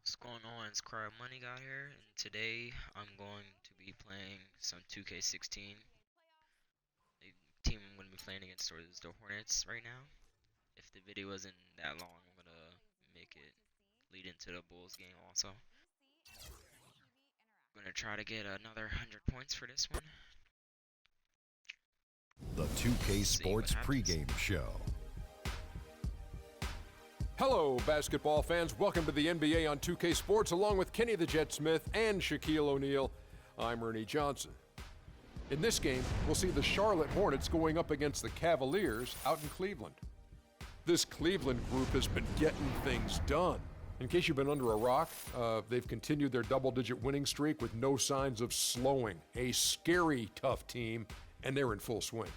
What's going on? It's Crowd Money Guy here, and today I'm going to be playing some 2K16. The team I'm going to be playing against is the Hornets right now. If the video isn't that long, I'm going to make it lead into the Bulls game also. I'm going to try to get another 100 points for this one. The 2K Sports pregame show. Hello, basketball fans. Welcome to the NBA on 2K Sports, along with Kenny the Jet Smith and Shaquille O'Neal. I'm Ernie Johnson. In this game, we'll see the Charlotte Hornets going up against the Cavaliers out in Cleveland. This Cleveland group has been getting things done. In case you've been under a rock, they've continued their double-digit winning streak with no signs of slowing. A scary, tough team, and they're in full swing.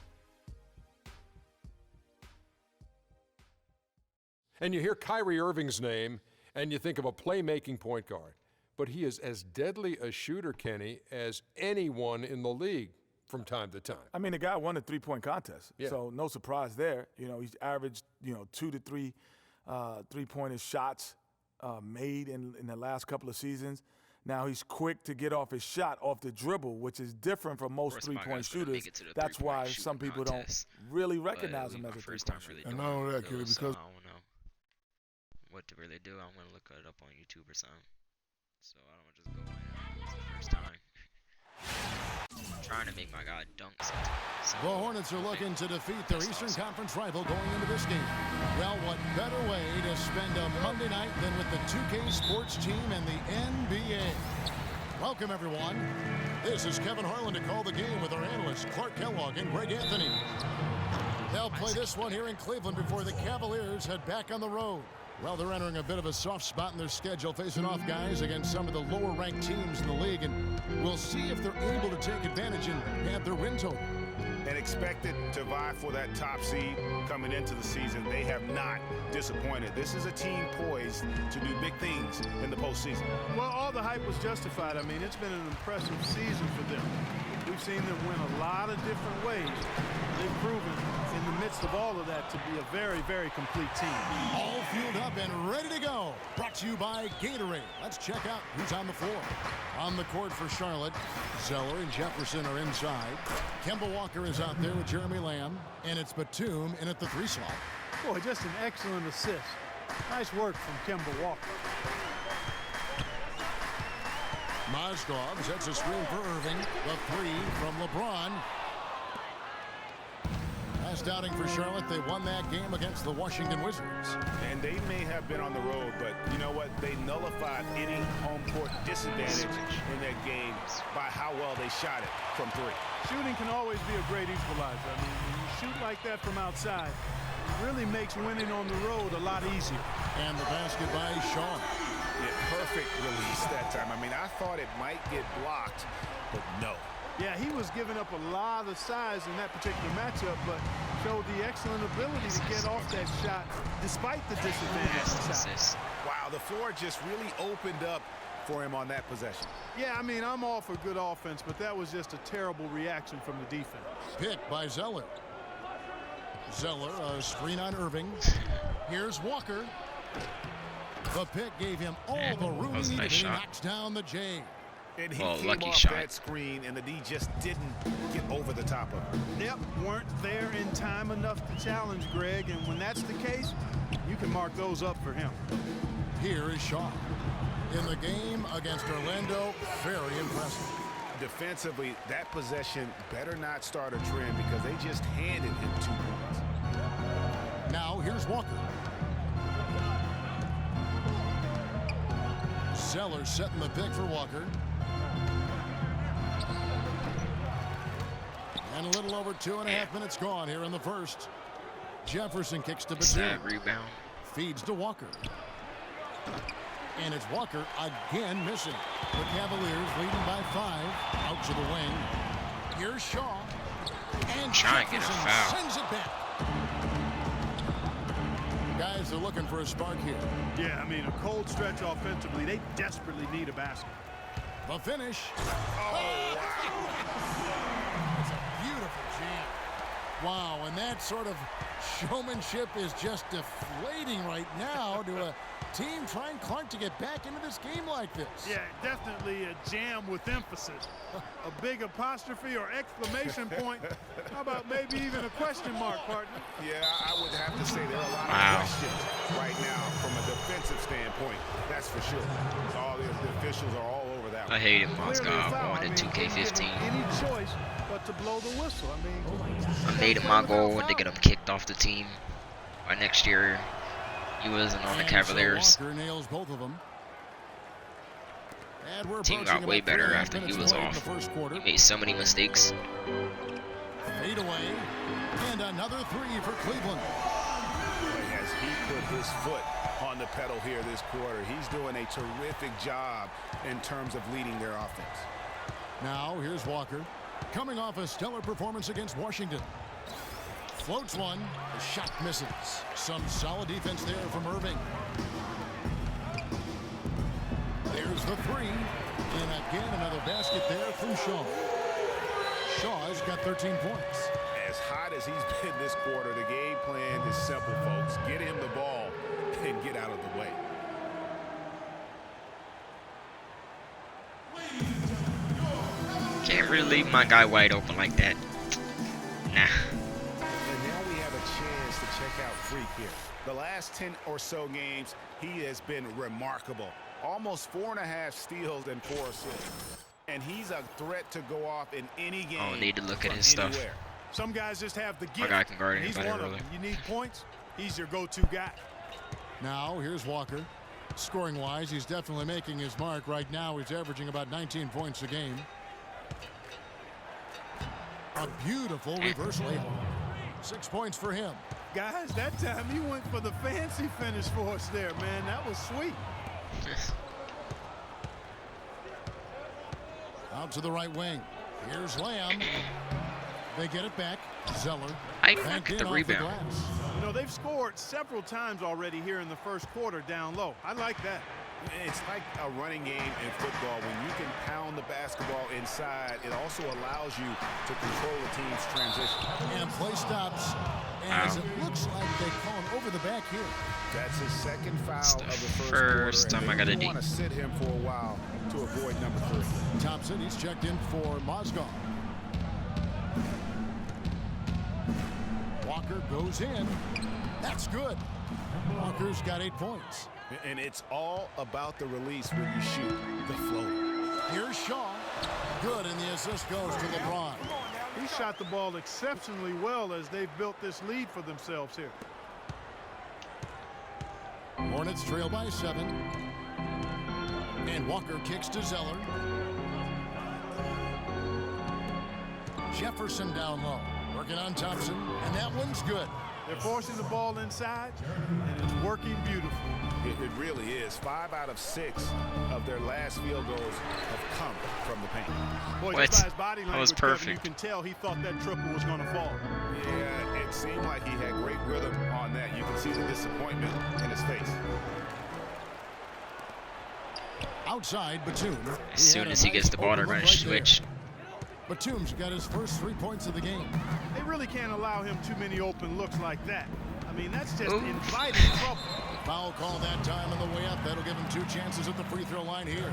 And you hear Kyrie Irving's name, and you think of a playmaking point guard. But he is as deadly a shooter, Kenny, as anyone in the league from time to time. I mean, the guy won a three-point contest, Yeah. so no surprise there. You know, he's averaged, 2 to 3 three-pointer shots made in the last couple of seasons. Now he's quick to get off his shot off the dribble, which is different from most three-point shooters. That's why some people don't really recognize him as a three-point shooter. And not only that, because I don't know what to really do. I'm going to look it up on YouTube or something. So I don't just go in. It's the first time. I'm trying to make my guy dunk sometimes. The Hornets are looking to defeat their Eastern Conference rival going into this game. Well, what better way to spend a Monday night than with the 2K Sports team and the NBA? Welcome, everyone. This is Kevin Harlan to call the game with our analysts Clark Kellogg and Greg Anthony. They'll play this one here in Cleveland before the Cavaliers head back on the road. Well, they're entering a bit of a soft spot in their schedule, facing off guys against some of the lower-ranked teams in the league, and we'll see if they're able to take advantage and have their win total. And expected to vie for that top seed coming into the season. They have not disappointed. This is a team poised to do big things in the postseason. Well, all the hype was justified. I mean, it's been an impressive season for them. We've seen them win a lot of different ways. They've proven in the midst of all of that to be a very, very complete team. All fueled up and ready to go. Brought to you by Gatorade. Let's check out who's on the floor. On the court for Charlotte, Zeller and Jefferson are inside. Kemba Walker is out there with Jeremy Lamb, and it's Batum in at the 3 slot. Boy, just an excellent assist. Nice work from Kemba Walker. Mozgov sets a screen for Irving. The 3 from LeBron. Last outing for Charlotte, they won that game against the Washington Wizards. And they may have been on the road, but you know what? They nullified any home court disadvantage in that game by how well they shot it from 3. Shooting can always be a great equalizer. I mean, when you shoot like that from outside, it really makes winning on the road a lot easier. And the basket by Shaw. Yeah, perfect release that time. I mean, I thought it might get blocked, but no. Yeah, he was giving up a lot of size in that particular matchup, but showed the excellent ability to get off that shot despite the disadvantage. Wow, the floor just really opened up for him on that possession. Yeah, I mean, I'm all for good offense, but that was just a terrible reaction from the defense. Pick by Zeller. Zeller, a screen on Irving. Here's Walker. The pick gave him all the room he needed, and he knocks down the J. And he came off that screen, and the D just didn't get over the top of it. Yep, weren't there in time enough to challenge Greg, and when that's the case, you can mark those up for him. Here is Shaw. In the game against Orlando, very impressive. Defensively, that possession better not start a trend because they just handed him 2 points. Now here's Walker. Zeller setting the pick for Walker. And a little over 2.5 minutes gone here in the first. Jefferson kicks to Batum. Rebound. Feeds to Walker. And it's Walker again missing. The Cavaliers leading by 5. Out to the wing. Here's Shaw. And Jefferson sends it back. Guys are looking for a spark here. Yeah, I mean, a cold stretch offensively. They desperately need a basket. The finish. Oh, it's a beautiful jam. Wow, and that sort of showmanship is just deflating right now to a team trying, Clark, to get back into this game like this? Yeah, definitely a jam with emphasis. A big apostrophe or exclamation point. How about maybe even a question mark, partner? Yeah, I would have to say there are a lot of questions right now from a defensive standpoint. That's for sure. All the officials are all over that one. I hated Moscow going to 2K15. Any choice but to blow the whistle. I mean, I made it my goal to get him kicked off the team by next year. He wasn't on the Cavaliers. So Walker nails both of them. And we're Team got way better after he was off. He made so many mistakes. Fade away. And another three for Cleveland. As he put his foot on the pedal here this quarter, he's doing a terrific job in terms of leading their offense. Now here's Walker, coming off a stellar performance against Washington. Floats one, the shot misses. Some solid defense there from Irving. There's the three, and again another basket there from Shaw. Shaw's got 13 points. As hot as he's been this quarter, the game plan is simple, folks. Get him the ball and get out of the way. Can't really leave my guy wide open like that. Nah. And now we have a chance to check out Freak here. The last 10 or so games, he has been remarkable. Almost 4.5 steals and 4 assists. And he's a threat to go off in any game. Oh, need to look at his stuff. some guys just have the gift. My guy can guard He's anybody, one of really. them. You need points, he's your go-to guy. Now here's Walker. Scoring wise, he's definitely making his mark. Right now he's averaging about 19 points a game. A beautiful reverse layup. 6 points for him. Guys, that time he went for the fancy finish for us there, man. That was sweet. Out to the right wing. Here's Lamb. They get it back. Zeller. I back get in the off rebound. glass. You know, they've scored several times already here in the first quarter down low. I like that. It's like a running game in football. When you can pound the basketball inside, it also allows you to control the team's transition. And play stops as it looks like they call him over the back here. That's his second foul It's of the the first first quarter. time I got a D. want to sit him for a while to avoid number 3. Thompson, he's checked in for Mozgov. Walker goes in. That's good. Walker's got 8 points. And it's all about the release when you shoot the floater. Here's Shaw. Good, and the assist goes to LeBron. He shot the ball exceptionally well as they've built this lead for themselves here. Hornets trail by 7. And Walker kicks to Zeller. Jefferson down low. Working on Thompson, and that one's good. They're forcing the ball inside, and it's working beautifully. It really is. 5 out of 6 of their last field goals have come from the paint. Boy, What? just by his body That was language, Kevin, perfect. you can tell he thought that triple was going to fall. Yeah, it seemed like he had great rhythm on that. You can see the disappointment in his face. Outside, Batum. As soon as he gets the ball, they're going to switch. Batum's got his first 3 points of the game. They really can't allow him too many open looks like that. I mean, that's just Ooh. inviting trouble. Foul call that time on the way up. That'll give him 2 chances at the free throw line here.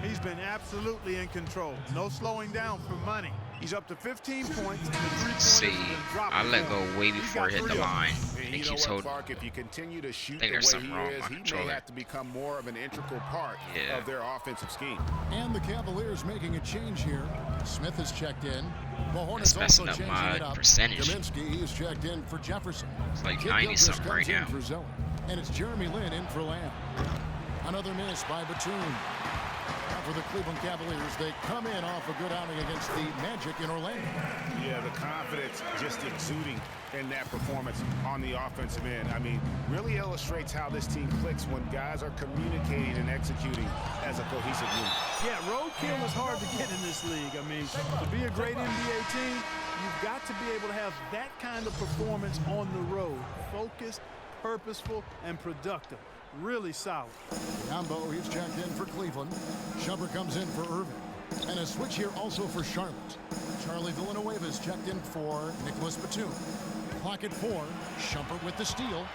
He's been absolutely in control. No slowing down for money. He's up to 15 points. And the three-pointers See, have been dropping I let for him. go way He's before got it hit 3 the of them. line. And And it you know keeps what, holding. Clark, if you continue to shoot the think way there's he something wrong with is, my he may controller. have to become more of an integral part Yeah. of their offensive scheme. And the Cavaliers making a change here. Smith is checked in. The Hornets That's also messing changing up my it up. percentage. Kaminsky is checked in for Jefferson. It's like Kid 90 Gilchrist something comes right in now. for Zeller. And it's Jeremy Lin in for Lamb. Another miss by Batum. Now for the Cleveland Cavaliers, they come in off a good outing against the Magic in Orlando. Yeah, the confidence just exuding in that performance on the offensive end. I mean, really illustrates how this team clicks when guys are communicating and executing as a cohesive unit. Yeah, roadkill is hard to get in this league. I mean, to be a great NBA team, you've got to be able to have that kind of performance on the road. Focused, purposeful, and productive. Really solid. Yambo, he's checked in for Cleveland. Shumpert comes in for Irving. And a switch here also for Charlotte. Charlie Villanueva's checked in for Nicholas Batum. Clock at 4. Shumpert with the steal.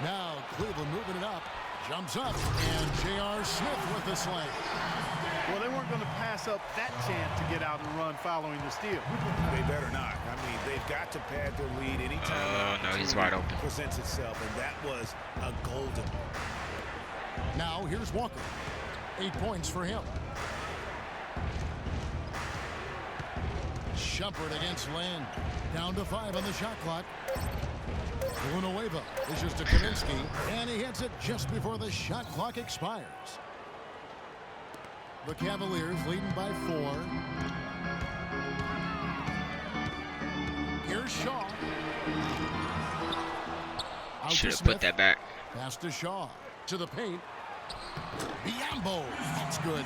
Now Cleveland moving it up. Jumps up, and J.R. Smith with the slam. Well, they weren't going to pass up that chance to get out and run following the steal. They better not. I mean, they've got to pad their lead anytime. Oh, no, he's wide open. Presents itself, and that was a golden. Now here's Walker. 8 points for him. Shumpert against Lynn. Down to 5 on the shot clock. Villanueva dishes to Kaminsky, and he hits it just before the shot clock expires. The Cavaliers leading by 4. Here's Shaw. Out Should to have put Smith. that back. Pass to Shaw. To the paint. Biombo. That's good.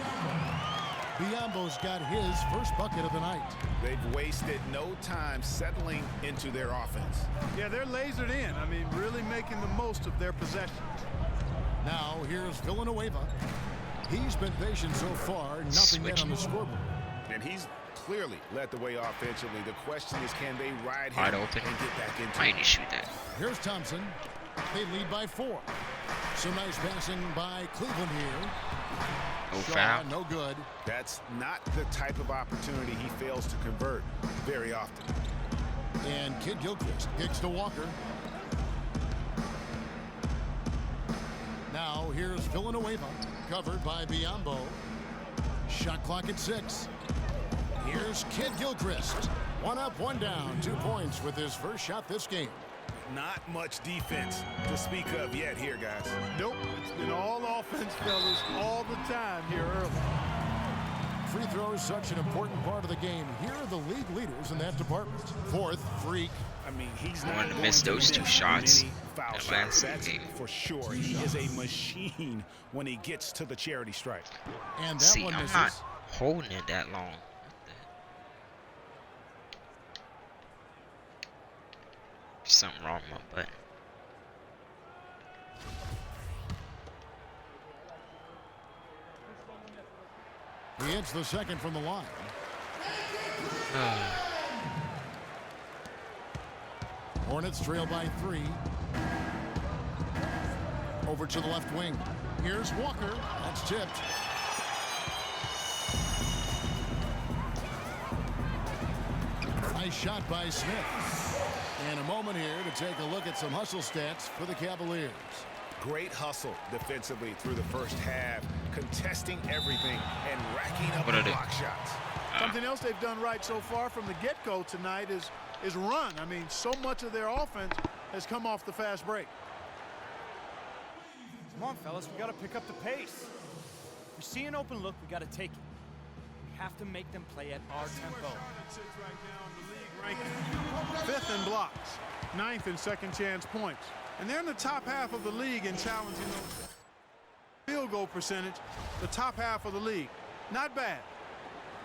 Biombo's got his first bucket of the night. They've wasted no time settling into their offense. Yeah, they're lasered in. I mean, really making the most of their possessions. Now here's Villanueva. He's been patient so far. Nothing yet on the scoreboard. And he's clearly led the way offensively. The question is, can they ride him Wide open. and get back into Might it? need to shoot that. Here's Thompson. They lead by 4. Some nice passing by Cleveland here. No Shaw, foul. no good. That's not the type of opportunity he fails to convert very often. And Kid Gilchrist kicks to Walker. Now here's Villanueva, covered by Biombo. Shot clock at 6. Here's Kid Gilchrist. 1 up, 1 down. 2 points with his first shot this game. Not much defense to speak of yet here, guys. Nope, it's been all offense, fellas, all the time here early. Free throws such an important part of the game. Here are the league leaders in that department. 4th, Freak. I mean, he's I not wanted to going miss those 2 miss shots many foul that shots. last That's game. for sure. He is a machine when he gets to the charity stripe. And that See, one I'm misses. not holding it that long. There's something wrong with my button. He hits the second from the line. Hornets trail by 3. Over to the left wing. Here's Walker. That's tipped. Nice shot by Smith. And a moment here to take a look at some hustle stats for the Cavaliers. Great hustle defensively through the first half, contesting everything and racking up What the are they? block shots. Something else they've done right so far from the get-go tonight is run. I mean, so much of their offense has come off the fast break. Come on, fellas, we got to pick up the pace. If we see an open look, we got to take it. We have to make them play at our tempo. Fifth in blocks, 9th in second chance points. And they're in the top half of the league in challenging those field goal percentage, the top half of the league. Not bad.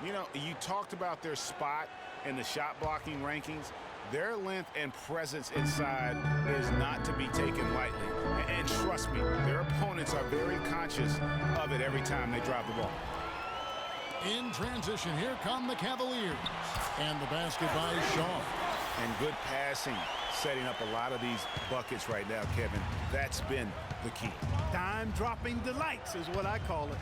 You know, you talked about their spot in the shot blocking rankings. Their length and presence inside is not to be taken lightly. And trust me, their opponents are very conscious of it every time they drop the ball. In transition, here come the Cavaliers. And the basket by Shaw. And good passing, setting up a lot of these buckets right now, Kevin. That's been the key. Dime-dropping delights is what I call it.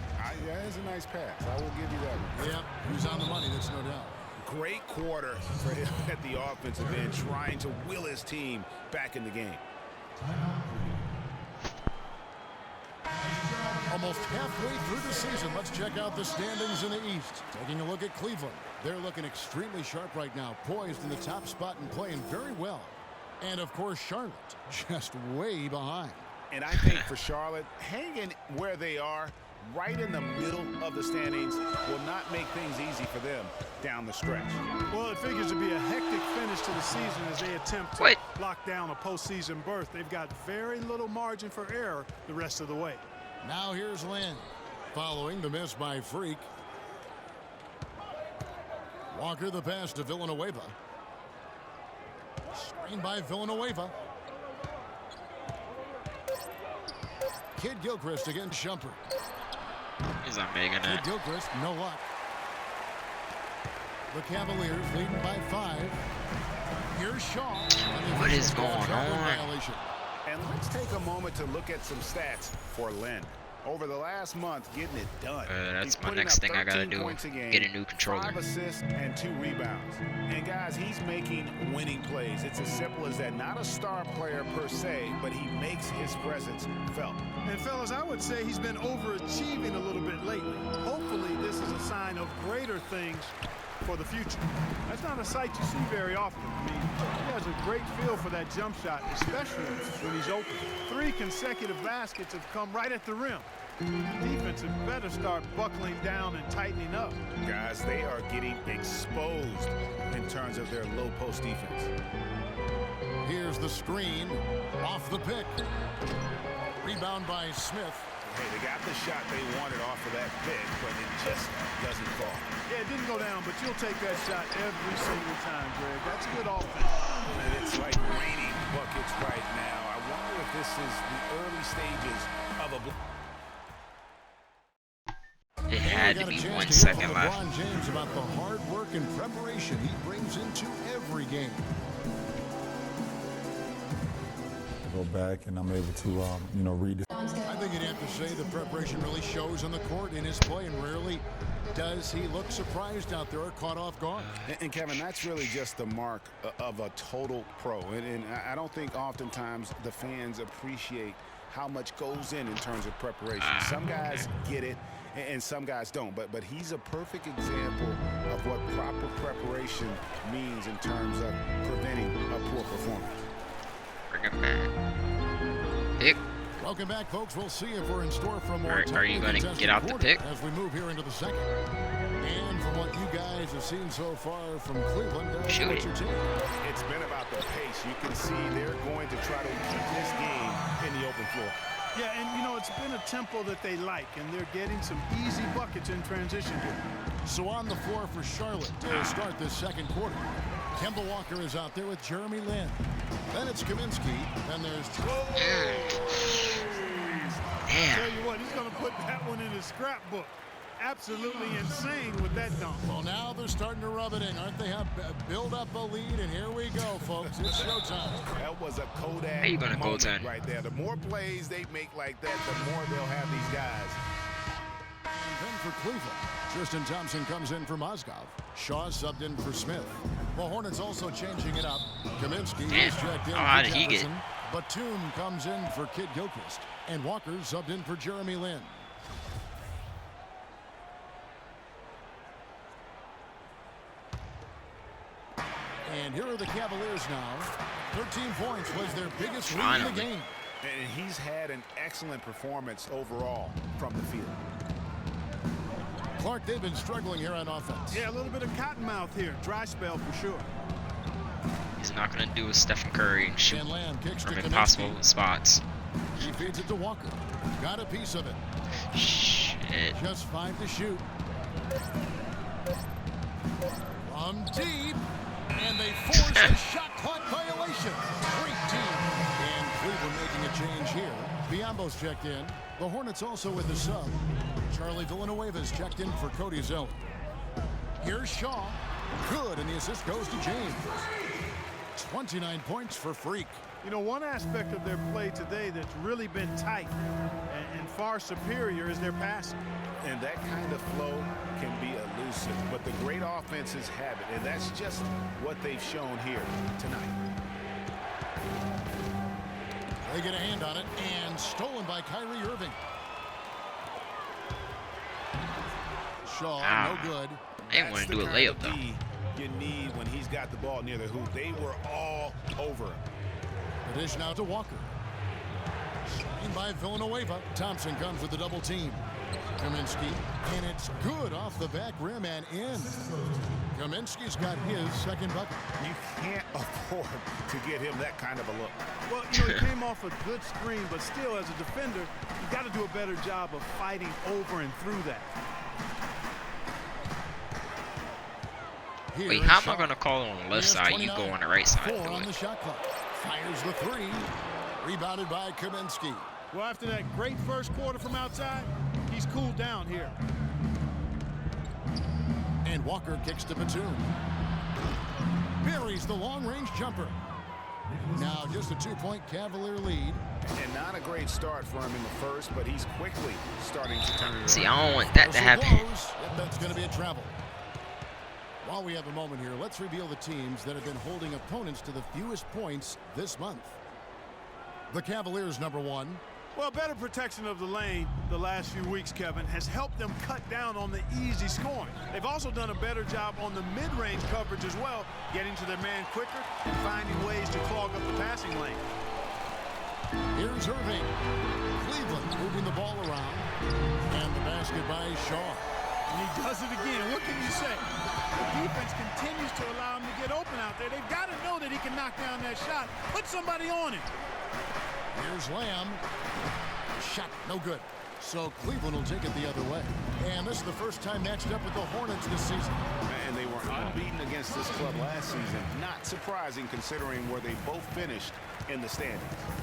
That is a nice pass. I will give you that one. Yep, who's on the money, that's no doubt. Great quarter for him at the offensive end, trying to will his team back in the game. Almost halfway through the season, let's check out the standings in the East. Taking a look at Cleveland. They're looking extremely sharp right now, poised in the top spot and playing very well. And, of course, Charlotte, just way behind. And I think for Charlotte, hanging where they are, right in the middle of the standings, will not make things easy for them down the stretch. Well, it figures to be a hectic finish to the season as they attempt to Wait. lock down a postseason berth. They've got very little margin for error the rest of the way. Now here's Lynn, following the miss by Freak. Walker the pass to Villanueva. Screen by Villanueva. Kid Gilchrist against Shumpert. He's not making Kid it. Gilchrist, no luck. The Cavaliers leading by 5. Here's Shaw. What is going on? Violation. And let's take a moment to look at some stats for Len. Over the last month, getting it done. That's He's my putting next up thing I gotta 13 do. points a game, Get a new controller. 5 assists and 2 rebounds. And guys, he's making winning plays. It's as simple as that. Not a star player per se, but he makes his presence felt. And fellas, I would say he's been overachieving a little bit lately. Hopefully this is a sign of greater things for the future. That's not a sight you see very often. I mean, he has a great feel for that jump shot, especially when he's open. 3 consecutive baskets have come right at the rim. The defense had better start buckling down and tightening up. Guys, they are getting exposed in terms of their low post defense. Here's the screen. Off the pick. Rebound by Smith. Hey, they got the shot they wanted off of that pick, but it just doesn't fall. Yeah, it didn't go down, but you'll take that shot every single time, Greg. That's good offense. And it's like raining buckets right now. I wonder if this is the early stages of a... It had to be 1 second second left. LeBron James about the hard work and preparation he brings into every game. Go back and I'm able to, read it. I think you'd have to say the preparation really shows on the court in his play, and rarely does he look surprised out there or caught off guard. And Kevin, that's really just the mark of a total pro. And I don't think oftentimes the fans appreciate how much goes in terms of preparation. Some guys get it, and some guys don't. But he's a perfect example of what proper preparation means in terms of preventing a poor performance. Bring him back. Pick. Welcome back, folks. We'll see if we're in store for more. Are you going to get out the pick? As we move here into the second. And from what you guys have seen so far from Cleveland, what's your team? It's been about the pace. You can see they're going to try to keep this game in the open floor. Yeah, and it's been a tempo that they like, and they're getting some easy buckets in transition here. So on the floor for Charlotte to start this second quarter. Kemba Walker is out there with Jeremy Lin. Then it's Kaminsky. Then there's... I'll tell you what, he's going to put that one in his scrapbook. Absolutely insane with that dunk. Well, now they're starting to rub it in, aren't they? Have build up a lead, and here we go, folks. It's showtime. That was a Kodak How you gonna moment goaltend? right there. The more plays they make like that, the more they'll have these guys. And then for Cleveland, Tristan Thompson comes in for Mozgov. Shaw subbed in for Smith. The Hornets also changing it up. Kaminsky is checked in how for did he get? Jefferson. Batum comes in for Kid Gilchrist. And Walker subbed in for Jeremy Lin. And here are the Cavaliers now. 13 points was their biggest lead in the game. And he's had an excellent performance overall from the field. Clark, they've been struggling here on offense. Yeah, a little bit of cottonmouth here. Dry spell for sure. He's not going to do with Stephen Curry and shoot And Lamb kicks to from Kaminsky. impossible spots. He feeds it to Walker. Got a piece of it. Shit. Just 5 to shoot. From deep. And they force a shot clock violation. Great team. And Cleveland making a change here. Biombo's checked in. The Hornets also with the sub. Charlie Villanueva's checked in for Cody Zeller. Here's Shaw. Good, and the assist goes to James. 29 points for Freak. One aspect of their play today that's really been tight and far superior is their passing. And that kind of flow can be elusive, but the great offenses have it, and that's just what they've shown here tonight. They get a hand on it, and stolen by Kyrie Irving. Shaw, no good. They didn't want to do a layup, though. You need when he's got the ball near the hoop. They were all over him. The dish now to Walker. Signed by Villanueva. Thompson comes with the double team. Kaminsky, and it's good off the back rim and in. Kaminsky's got his second bucket. You can't afford to get him that kind of a look. Well, he came off a good screen, but still, as a defender, you got to do a better job of fighting over and through that. Wait, how am I going to call on the left side? You go on the right side. 4 on the shot clock. Fires the 3. Rebounded by Kaminsky. Well, after that great first quarter from outside, he's cooled down here. And Walker kicks to Batum. Buries the long-range jumper. Now just a 2-point Cavalier lead. And not a great start for him in the first, but he's quickly starting to turn it around. See, I don't want that to happen. Yep, that's going to be a travel. While we have a moment here, let's reveal the teams that have been holding opponents to the fewest points this month. The Cavaliers, number 1. Well, better protection of the lane the last few weeks, Kevin, has helped them cut down on the easy scoring. They've also done a better job on the mid-range coverage as well, getting to their man quicker and finding ways to clog up the passing lane. Here's Irving. Cleveland moving the ball around. And the basket by Shaw. And he does it again. What can you say? The defense continues to allow him to get open out there. They've got to know that he can knock down that shot. Put somebody on him. Here's Lamb. Shot no good. So Cleveland will take it the other way. And this is the first time matched up with the Hornets this season. And they were unbeaten against this club last season. Not surprising considering where they both finished in the standings.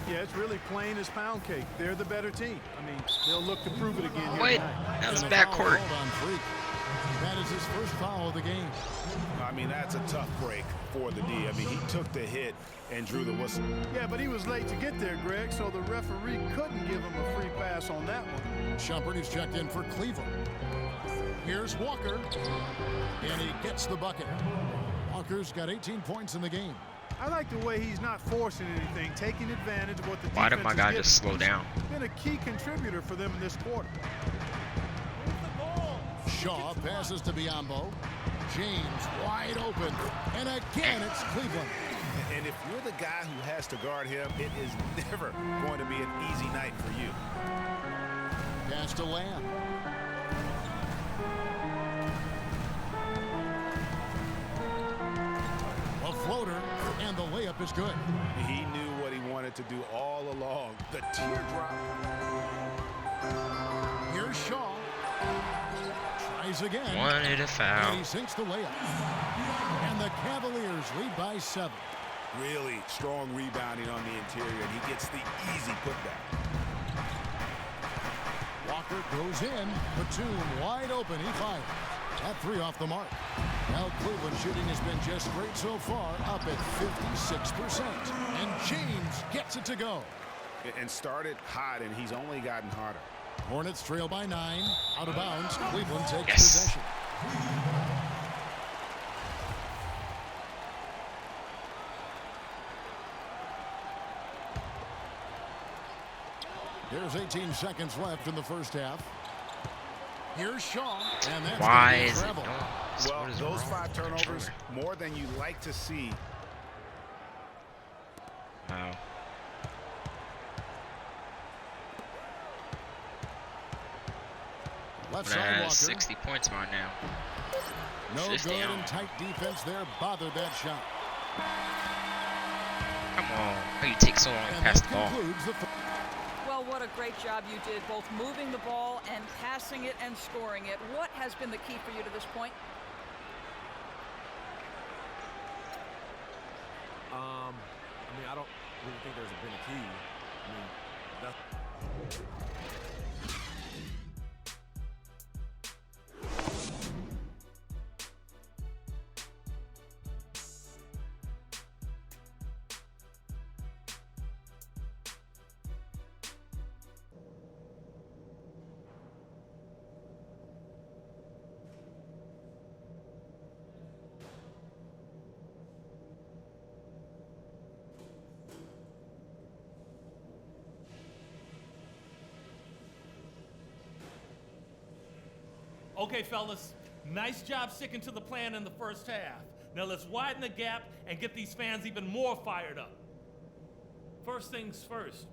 Yeah, it's really plain as pound cake. They're the better team. I mean, they'll look to prove it again here Wait, tonight. that was And a foul backcourt. called on Freak. That is his first foul of the game. I mean, that's a tough break for the D. I mean, he took the hit and drew the whistle. Yeah, but he was late to get there, Greg, so the referee couldn't give him a free pass on that one. Shumpert is checked in for Cleveland. Here's Walker. And he gets the bucket. Walker's got 18 points in the game. I like the way he's not forcing anything, taking advantage of what the Why defense did my is guy giving. just slow down? He's been a key contributor for them in this quarter. Shaw passes to Biyombo. James wide open. And again, it's Cleveland. And if you're the guy who has to guard him, it is never going to be an easy night for you. Pass to Lamb. A floater, and the layup is good. He knew what he wanted to do all along. The teardrop. Here's Shaw. Tries again. Wanted a And foul. he sinks the layup. And the Cavaliers lead by 7. Really strong rebounding on the interior, and he gets the easy putback. Walker goes in. Batum wide open. He fires. That 3 off the mark. Now Cleveland shooting has been just great so far, up at 56%. And James gets it to go. And started hot, and he's only gotten hotter. Hornets trail by 9. Out of bounds. Cleveland takes Yes. possession. There's 18 seconds left in the first half. Here's Shaw. And that's Why gonna be is it travel. going? Well, What is those wrong 5 with the turnovers, controller? more than you like to see. Wow. Left But I side have Walker. 60 points by now. No 50 good, on. and tight defense there bothered that shot. Come on. How you take so long to And pass that the ball? concludes the Well, what a great job you did, both moving the ball and passing it and scoring it. What has been the key for you to this point? I mean, I don't really think there's been a key. I mean, that's... Okay, fellas, nice job sticking to the plan in the first half. Now let's widen the gap and get these fans even more fired up. First things first,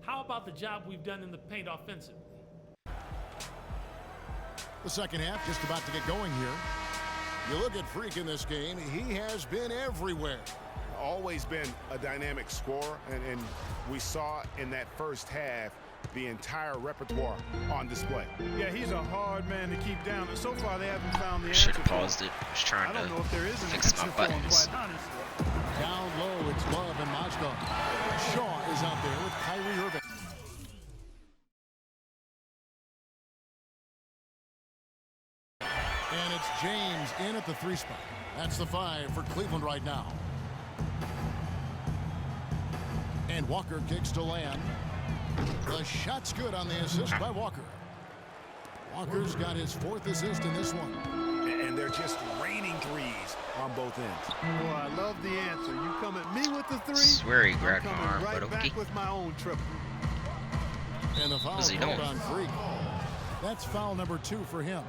how about the job we've done in the paint offensively? The second half just about to get going here. You look at Freak in this game, he has been everywhere. Always been a dynamic scorer, and we saw in that first half the entire repertoire on display. Yeah, he's a hard man to keep down, and so far they haven't found the I answer. should have for him. paused it. I was trying I don't know if there is to an fix my answer for him, buttons. quite honestly. Down low, it's Love and Mozgov. Shaw is out there with Kyrie Irving. And it's James in at the 3 spot. That's the 5 for Cleveland right now. And Walker kicks to Lamb. The shot's good on the assist by Walker. Walker's got his 4th assist in this one. And they're just raining threes on both ends. Boy, I love the answer. You come at me with the 3. Swear he grabbed my I'm arm, coming but right okay. back with my own triple. And the foul What's he called doing? on Freak. That's foul number 2 for him.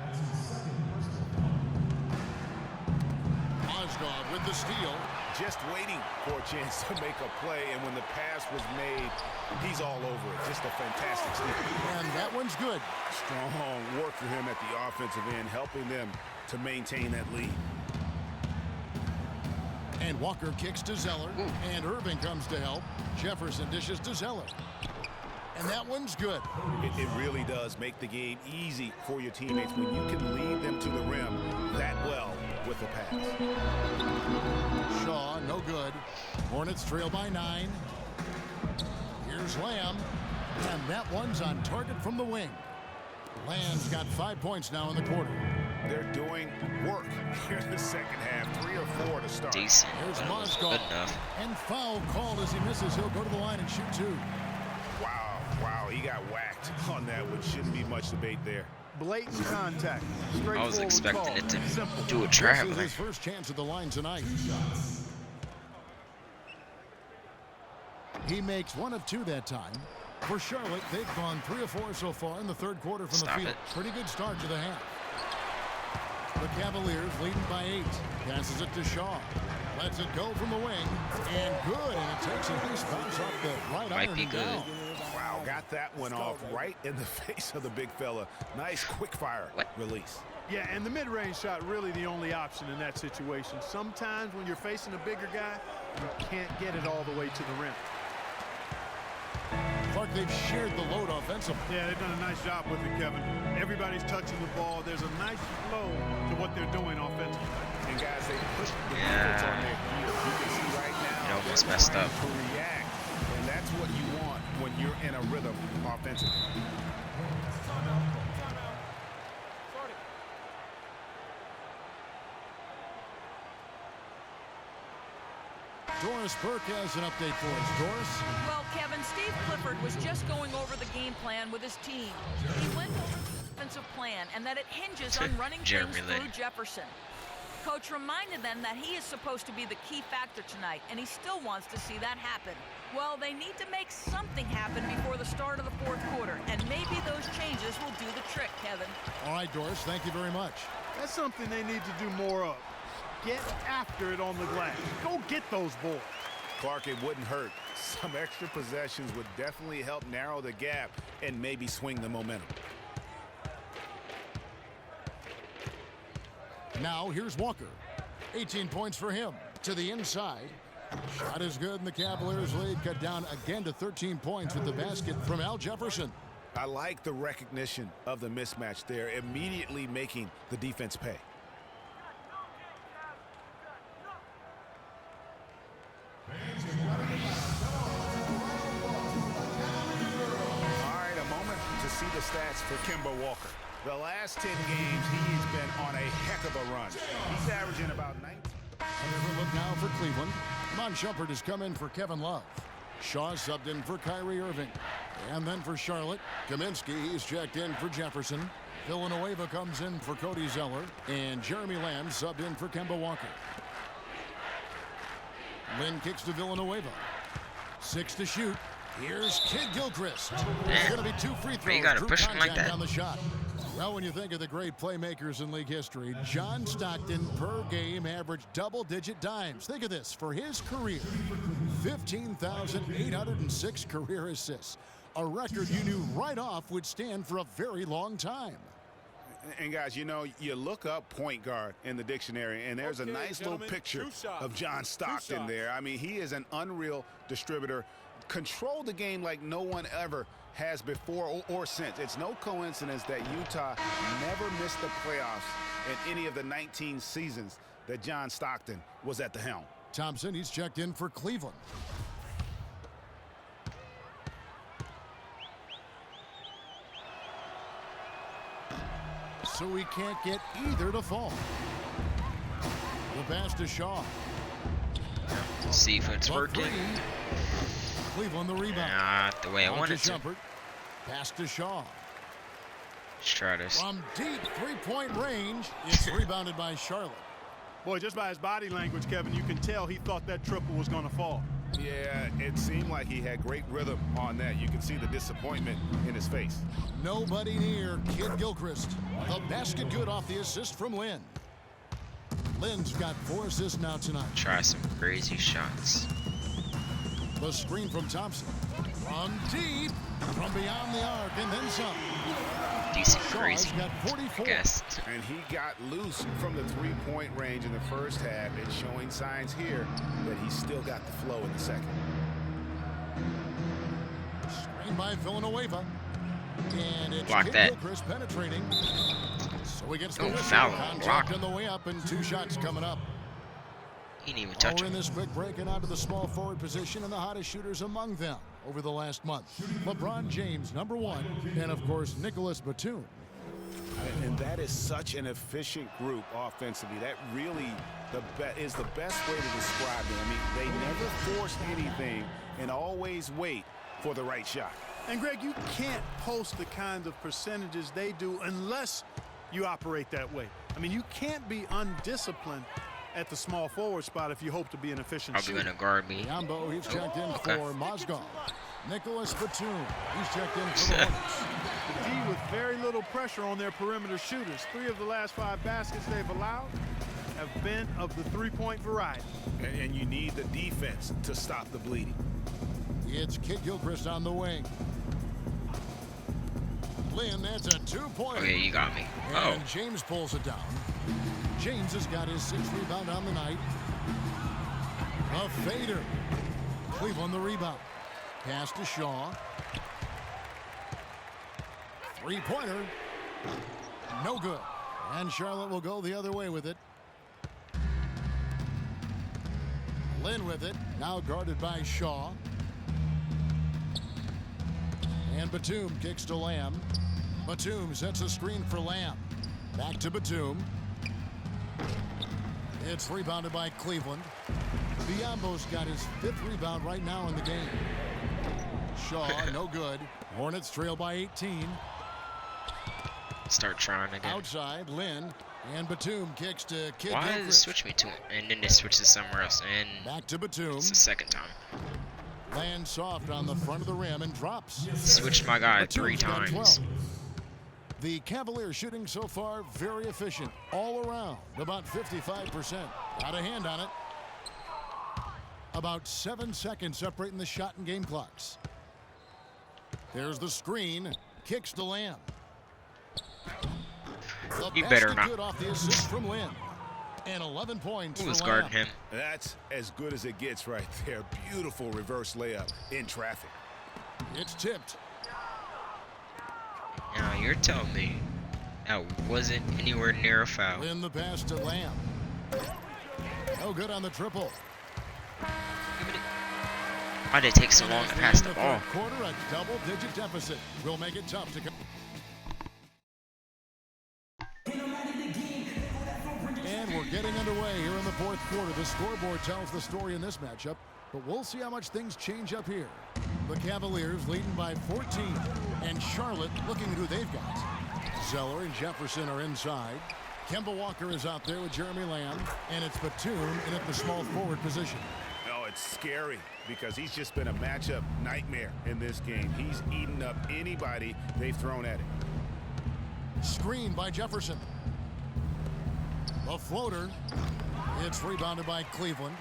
Osgood with the steal. Just waiting for a chance to make a play, and when the pass was made, he's all over it. Just a fantastic steal. And that one's good. Strong work for him at the offensive end, helping them to maintain that lead. And Walker kicks to Zeller. And Irving comes to help. Jefferson dishes to Zeller. And that one's good. It really does make the game easy for your teammates when you can lead them to the rim that well with the pass. Shaw, no good. Hornets trail by 9. Here's Lamb. And that one's on target from the wing. Lamb's got 5 points now in the quarter. They're doing work here in the second half. 3 or 4 to start. Decent. Here's That was Mozgov. good enough. And foul called as he misses. He'll go to the line and shoot 2. Wow, he got whacked on that, which shouldn't be much debate there. Blatant contact. I was expecting it to do a This is traveling. his first chance at the line tonight. He makes 1 of 2 that time. For Charlotte, they've gone 3 of 4 so far in the 3rd quarter from Stop the field. it. Pretty good start to the half. The Cavaliers leading by 8. Passes it to Shaw. Lets it go from the wing. And good. And it takes a nice bounce off the right Might iron be and good. down. Wow, got that one off right in the face of the big fella. Nice quick fire release. Yeah, and the mid-range shot really the only option in that situation. Sometimes when you're facing a bigger guy, you can't get it all the way to the rim. Clark, they've shared the load offensively. Yeah, they've done a nice job with it, Kevin. Everybody's touching the ball. There's a nice flow to what they're doing offensively. And guys, they push the defense on their heels. You can see right now It almost they're messed trying up. to react, and that's what you want when you're in a rhythm offensively. Doris Burke has an update for us. Doris? Well, Kevin, Steve Clifford was just going over the game plan with his team. He went over the defensive plan and that it hinges on running Jeremy things Lin. through Jefferson. Coach reminded them that he is supposed to be the key factor tonight, and he still wants to see that happen. Well, they need to make something happen before the start of the 4th quarter, and maybe those changes will do the trick, Kevin. All right, Doris, thank you very much. That's something they need to do more of. Get after it on the glass. Go get those boards. Clark, it wouldn't hurt. Some extra possessions would definitely help narrow the gap and maybe swing the momentum. Now here's Walker. 18 points for him. To the inside. Shot is good, and the Cavaliers lead cut down again to 13 points with the basket from Al Jefferson. I like the recognition of the mismatch there, immediately making the defense pay. All right, a moment to see the stats for Kemba Walker. The last 10 games, he's been on a heck of a run. He's averaging about 19. Another look now for Cleveland. Mon Shumpert has come in for Kevin Love. Shaw subbed in for Kyrie Irving. And then for Charlotte, Kaminsky, he's checked in for Jefferson. Villanueva comes in for Cody Zeller. And Jeremy Lamb subbed in for Kemba Walker. Lynn kicks to Villanueva. 6 to shoot. Here's Kid Gilchrist. It's going to be 2 free throws. You gotta Drew push him like contact that. on the shot. Well, when you think of the great playmakers in league history, John Stockton per game averaged double-digit dimes. Think of this. For his career, 15,806 career assists. A record you knew right off would stand for a very long time. And guys, you know, you look up point guard in the dictionary, and there's a nice little picture of John Stockton there. I mean, he is an unreal distributor. Controlled the game like no one ever has before or since. It's no coincidence that Utah never missed the playoffs in any of the 19 seasons that John Stockton was at the helm. Thompson, he's checked in for Cleveland. So he can't get either to fall. The pass to Shaw. See if it's The working. three. Cleveland the rebound. Not the way I On wanted to. Shumpert. Pass to Shaw. Let's try this. From deep three-point range, it's rebounded by Charlotte. Boy, just by his body language, Kevin, you can tell he thought that triple was going to fall. Yeah, it seemed like he had great rhythm on that. You can see the disappointment in his face. Nobody near Kid Gilchrist. The basket good off the assist from Lynn. Lynn's got 4 assists now tonight. Try some crazy shots. The screen from Thompson. From deep, from beyond the arc, and then some. Decent Shaw's crazy, got 44. I guess. And he got loose from the three-point range in the first half. It's showing signs here that he's still got the flow in the second. Screen by Villanueva. And it's Block Kid that. Gilchrist penetrating. So he gets the Oh, whistle. foul. Contact Block. on the way up and 2 shots coming up. He didn't even touch We're in him. this quick break and onto the small forward position and the hottest shooters among them over the last month. LeBron James, #1, and of course, Nicholas Batum. And that is such an efficient group offensively. That really is the best way to describe it. I mean, they never force anything and always wait for the right shot. And, Greg, you can't post the kinds of percentages they do unless you operate that way. I mean, you can't be undisciplined at the small forward spot if you hope to be an efficient Probably shooter. gonna guard me. Yambo, he's checked in okay. for Mozgov. Nicholas Batum, he's checked in for the Hornets. The D with very little pressure on their perimeter shooters. 3 of the last 5 baskets they've allowed have been of the three-point variety. And you need the defense to stop the bleeding. It's Kid Gilchrist on the wing. Lynn, that's a 2-pointer. Okay, you got me. And Oh, James pulls it down. James has got his 6th rebound on the night. A fader. Cleveland the rebound. Pass to Shaw. 3-pointer. No good. And Charlotte will go the other way with it. Lynn with it. Now guarded by Shaw. And Batum kicks to Lamb. Batum sets a screen for Lamb. Back to Batum. It's rebounded by Cleveland. Biombo's got his 5th rebound right now in the game. Shaw, no good. Hornets trail by 18. start trying again. Outside, Lynn. And Batum kicks to Kid Why did they Gilchrist. switch me to him? And then they switched to somewhere else. And Back to Batum. it's the second time. Lands soft on the front of the rim and drops. Switched my guy Batum's 3 got times. 12. The Cavaliers shooting so far very efficient all around, about 55%. Got a hand on it. About 7 seconds separating the shot and game clocks. There's the screen. Kicks to Lamb. The You better basket not. good off the assist from Lynn. And 11 points Who for was Lamb. guarding him? That's as good as it gets right there. Beautiful reverse layup in traffic. It's tipped. Now you're telling me that wasn't anywhere near a foul. Lynn the pass to Lamb. No good on the triple. Why did it take so long to pass the In ball? third quarter, a double-digit deficit will make it tough to come. And we're getting underway here in the fourth quarter. The scoreboard tells the story in this matchup, but we'll see how much things change up here. The Cavaliers leading by 14, and Charlotte looking at who they've got. Zeller and Jefferson are inside. Kemba Walker is out there with Jeremy Lamb, and it's Batum in at the small forward position. Oh, it's scary because he's just been a matchup nightmare in this game. He's eaten up anybody they've thrown at him. Screen by Jefferson. The floater. It's rebounded by Cleveland.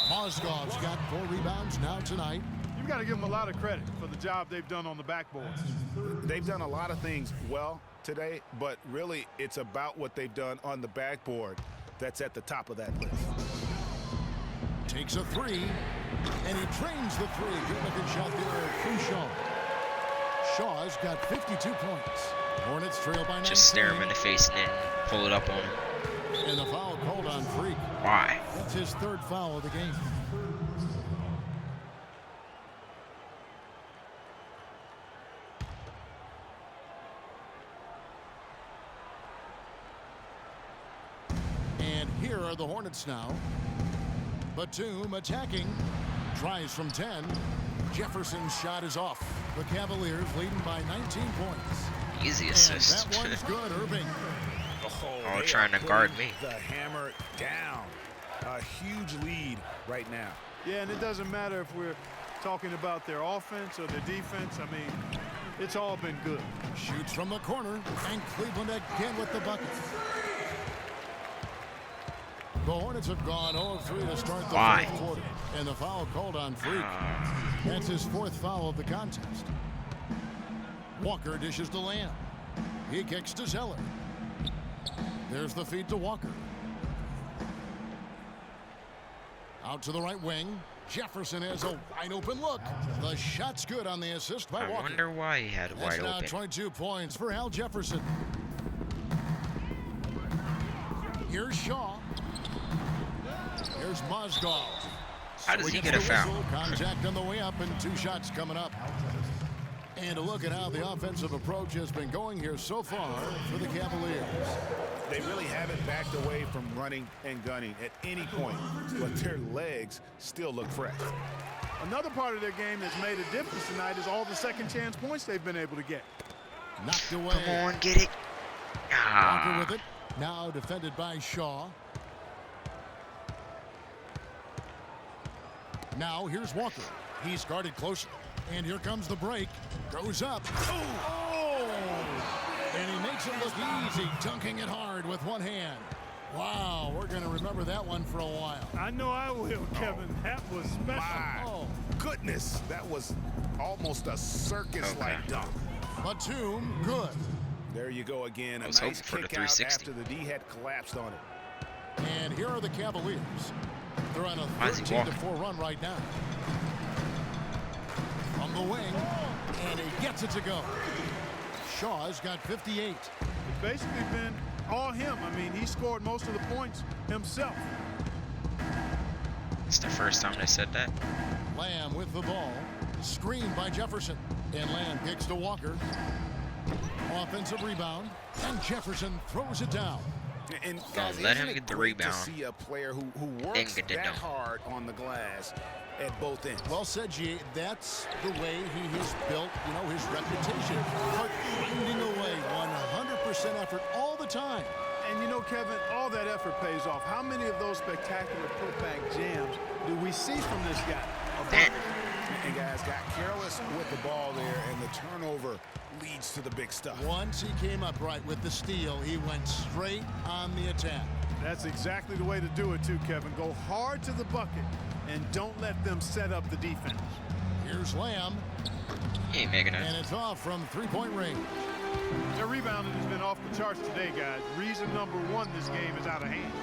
Mozgov's got 4 rebounds now tonight. You've got to give them a lot of credit for the job they've done on the backboards. They've done a lot of things well today, but really it's about what they've done on the backboard that's at the top of that list. Takes a 3, and he trains the 3. Good looking shot there from Shaw. Shaw's got 52 points. Hornets trail by 19. Just stare him in the face and then pull it up on him. And the foul called on Freak. Why? That's his 3rd foul of the game. And here are the Hornets now. Batum attacking. Tries from 10. Jefferson's shot is off. The Cavaliers leading by 19 points. Easy assist. And that one's good, Irving. Oh, trying to guard me. The hammer down. A huge lead right now. Yeah, and it doesn't matter if we're talking about their offense or their defense. I mean, it's all been good. Shoots from the corner, and Cleveland again with the bucket. The Hornets have gone 0-3 to start the fourth quarter, and the foul called on Freak. That's his fourth foul of the contest. Walker dishes to Lamb. He kicks to Zeller. There's the feed to Walker. Out to the right wing. Jefferson has a wide open look. The shot's good on the assist by Walker. I wonder why he had it wide open. That's now 22 points for Al Jefferson. Here's Shaw. Here's Mozgov. How does he get a foul? Contact on the way up and 2 shots coming up. And a look at how the offensive approach has been going here so far for the Cavaliers. They really haven't backed away from running and gunning at any point, but their legs still look fresh. Another part of their game that's made a difference tonight is all the second chance points they've been able to get. Knocked away. Come on, get it. Walker with it. Now defended by Shaw. Now here's Walker. He's guarded closer. And here comes the break. Goes up. Oh! And he makes it look easy, dunking it hard with one hand. Wow, we're going to remember that one for a while. I know I will, Kevin. That was special. My goodness, that was almost a circus-like dunk. Batum, good. There you go again. A nice kick out after the D had collapsed on it. And here are the Cavaliers. They're on a 13-4 run right now. From the wing, and he gets it to go. Shaw's got 58. It's basically been all him. I mean, he scored most of the points himself. It's the first time they said that. Lamb with the ball. Screened by Jefferson. And Lamb kicks to Walker. Offensive rebound. And Jefferson throws it down. And guys, let him get the rebound. To see a player who works that hard on the glass at both ends. Well said, G. That's the way he has built, his reputation. But finding a way, 100% effort all the time. And Kevin, all that effort pays off. How many of those spectacular putback jams do we see from this guy? And guys got careless with the ball there, and the turnover leads to the big stuff. Once he came up right with the steal, he went straight on the attack. That's exactly the way to do it too, Kevin. Go hard to the bucket and don't let them set up the defense. Here's Lamb. He ain't making it. And it's off from three-point range. Their rebounding has been off the charts today, guys. Reason number one, this game is out of hand.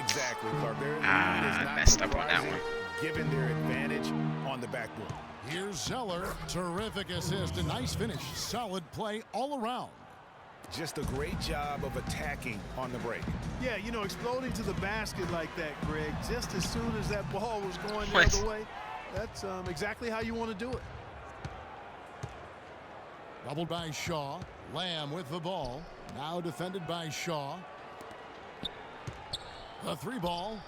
Exactly, Clark. I messed up on that one. Given their advantage on the backboard. Here's Zeller. Terrific assist. A nice finish. Solid play all around. Just a great job of attacking on the break. Yeah, exploding to the basket like that, Greg, just as soon as that ball was going the other way, that's exactly how you want to do it. Doubled by Shaw. Lamb with the ball. Now defended by Shaw. The 3-ball.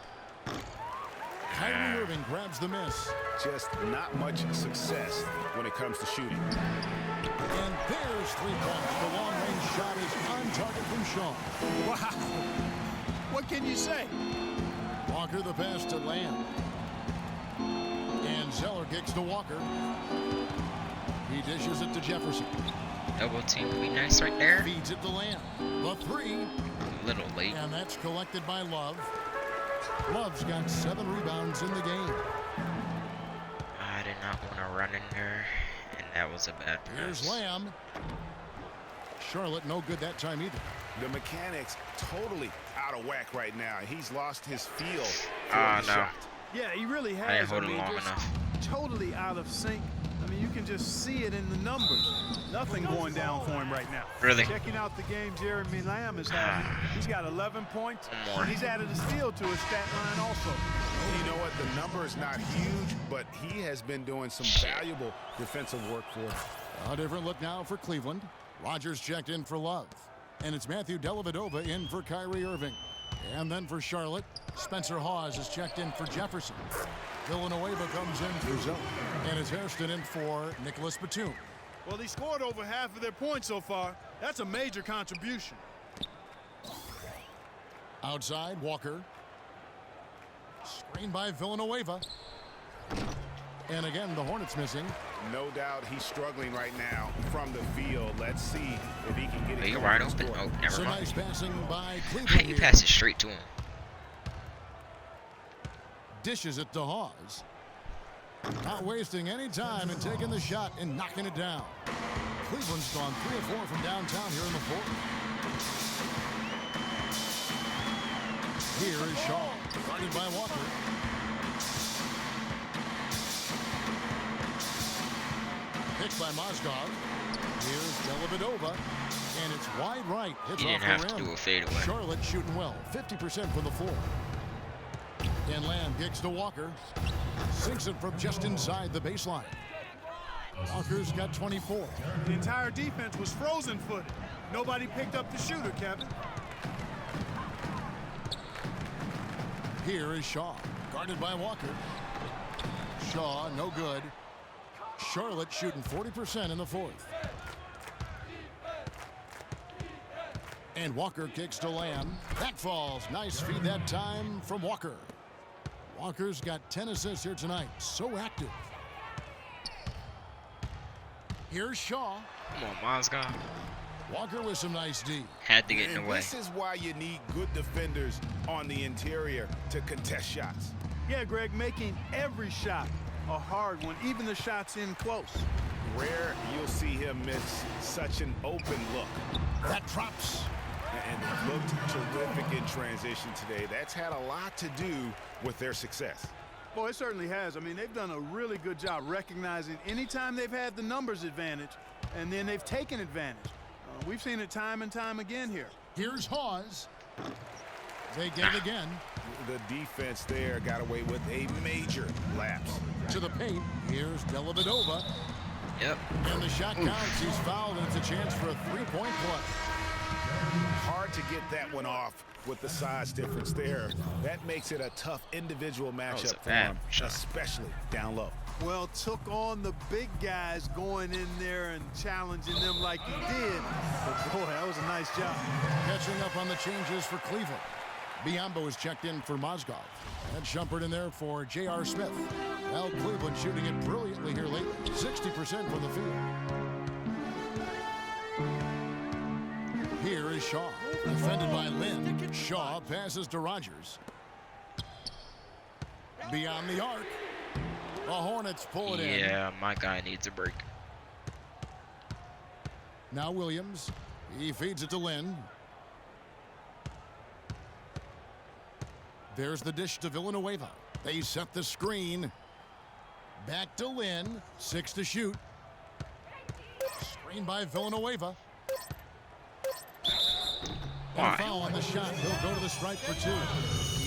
Kyrie Irving grabs the miss. Just not much success when it comes to shooting. And there's 3 points. The long-range shot is on target from Shaw. Wow. What can you say? Walker the pass to Lamb. And Zeller kicks to Walker. He dishes it to Jefferson. Double team would be nice right there. Feeds it to Lamb. The 3. A little late. And that's collected by Love. Love's got 7 rebounds in the game. I did not want to run in there, and that was a bad pass. Here's Lamb. Charlotte no good that time either. The mechanics totally out of whack right now. He's lost his feel for the the shot. Yeah, he really has. I didn't hold it long enough. Totally out of sync. I mean, you can just see it in the numbers. Nothing going down for him right now. Really? Checking out the game Jeremy Lamb is having. He's got 11 points. And he's added a steal to his stat line also. You know what? The number is not huge, but he has been doing some valuable defensive work for him. A different look now for Cleveland. Rogers checked in for Love. And it's Matthew Dellavedova in for Kyrie Irving. And then for Charlotte, Spencer Hawes is checked in for Jefferson. Villanueva comes in for zone. And it's Hairston in for Nicholas Batum. Well, he scored over half of their points so far. That's a major contribution. Outside, Walker. Screen by Villanueva. And again, the Hornets missing. No doubt he's struggling right now from the field. Let's see if he can get it. You're wide open. Oh, never Some mind. nice passing by Cleveland. He here. passes straight to him. Dishes it to Hawes. Not wasting any time and taking the shot and knocking it down. Cleveland's gone 3 of 4 from downtown here in the fourth. Here is Shaw, guarded by Walker. Picked by Mozgov. Here's Dellavedova. And it's wide right. Hits He off didn't have the to rim. do a fadeaway. Charlotte shooting well. 50% from the floor. And Lamb kicks to Walker. Sinks it from just inside the baseline. Walker's got 24. The entire defense was frozen-footed. Nobody picked up the shooter, Kevin. Here is Shaw, guarded by Walker. Shaw, no good. Charlotte shooting 40% in the fourth. And Walker kicks to Lamb. That falls. Nice feed that time from Walker. Walker's got 10 assists here tonight. So active. Here's Shaw. Come on, Mozgov. Walker with some nice D. Had to get in the And way. this is why you need good defenders on the interior to contest shots. Yeah, Greg, making every shot a hard one, even the shots in close. Rare you'll see him miss such an open look. That drops. And looked terrific in transition today. That's had a lot to do with their success. Boy, it certainly has. I mean, they've done a really good job recognizing anytime they've had the numbers advantage, and then they've taken advantage. We've seen it time and time again here. Here's Hawes. They get it again. The defense there got away with a major lapse. To the paint. Here's Dellavedova. Yep. And the shot counts. He's fouled, and it's a chance for a three-point play. Hard to get that one off with the size difference there. That makes it a tough individual matchup for him, especially down low. Well, took on the big guys going in there and challenging them like he did. But boy, that was a nice job. Catching up on the changes for Cleveland. Biombo is checked in for Mozgov. And Shumpert in there for J.R. Smith. Well, Cleveland shooting it brilliantly here lately. 60% from the field. Here is Shaw. Defended by Lynn. Shaw passes to Rogers. Beyond the arc. The Hornets pull it in. Yeah, my guy needs a break. Now Williams. He feeds it to Lynn. There's the dish to Villanueva. They set the screen. Back to Lynn. 6 to shoot. Screen by Villanueva. And foul on the shot. He'll go to the stripe for 2.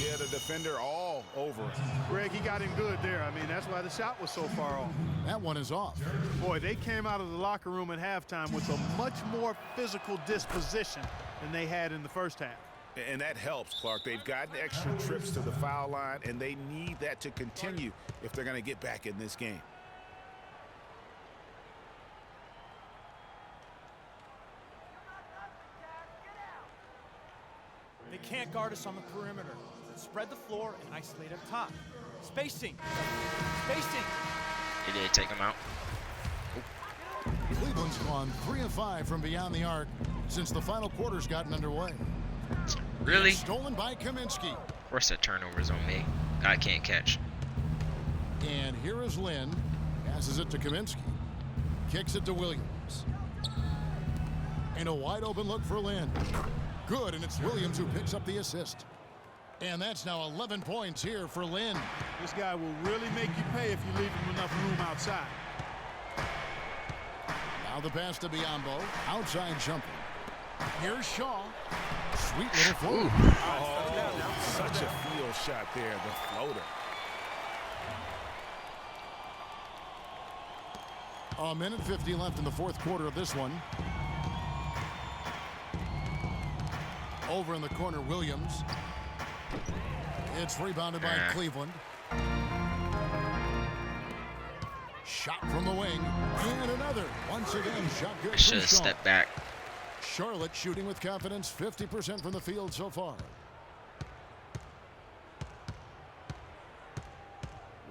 Yeah, the defender all over him. Greg, he got him good there. I mean, that's why the shot was so far off. That one is off. Boy, they came out of the locker room at halftime with a much more physical disposition than they had in the first half. And that helps, Clark. They've gotten extra trips to the foul line, and they need that to continue if they're going to get back in this game. They can't guard us on the perimeter. Spread the floor and isolate up top. Spacing. Spacing. Did they take him out? Cleveland's gone 3 of 5 from beyond the arc since the final quarter's gotten underway. Really? Stolen by Kaminsky. Of course that turnover's on me. Guy can't catch. And here is Lynn. Passes it to Kaminsky. Kicks it to Williams. And a wide open look for Lynn. Good, and it's Williams who picks up the assist. And that's now 11 points here for Lynn. This guy will really make you pay if you leave him enough room outside. Now the pass to Biombo. Outside jumper. Here's Shaw. Sweet little floater. Oh, such a field shot there, the floater. A minute 50 left in the fourth quarter of this one. Over in the corner, Williams. It's rebounded by Cleveland. Shot from the wing. And another. Once again, shot good I from should have Shaw. stepped back. Charlotte shooting with confidence, 50% from the field so far.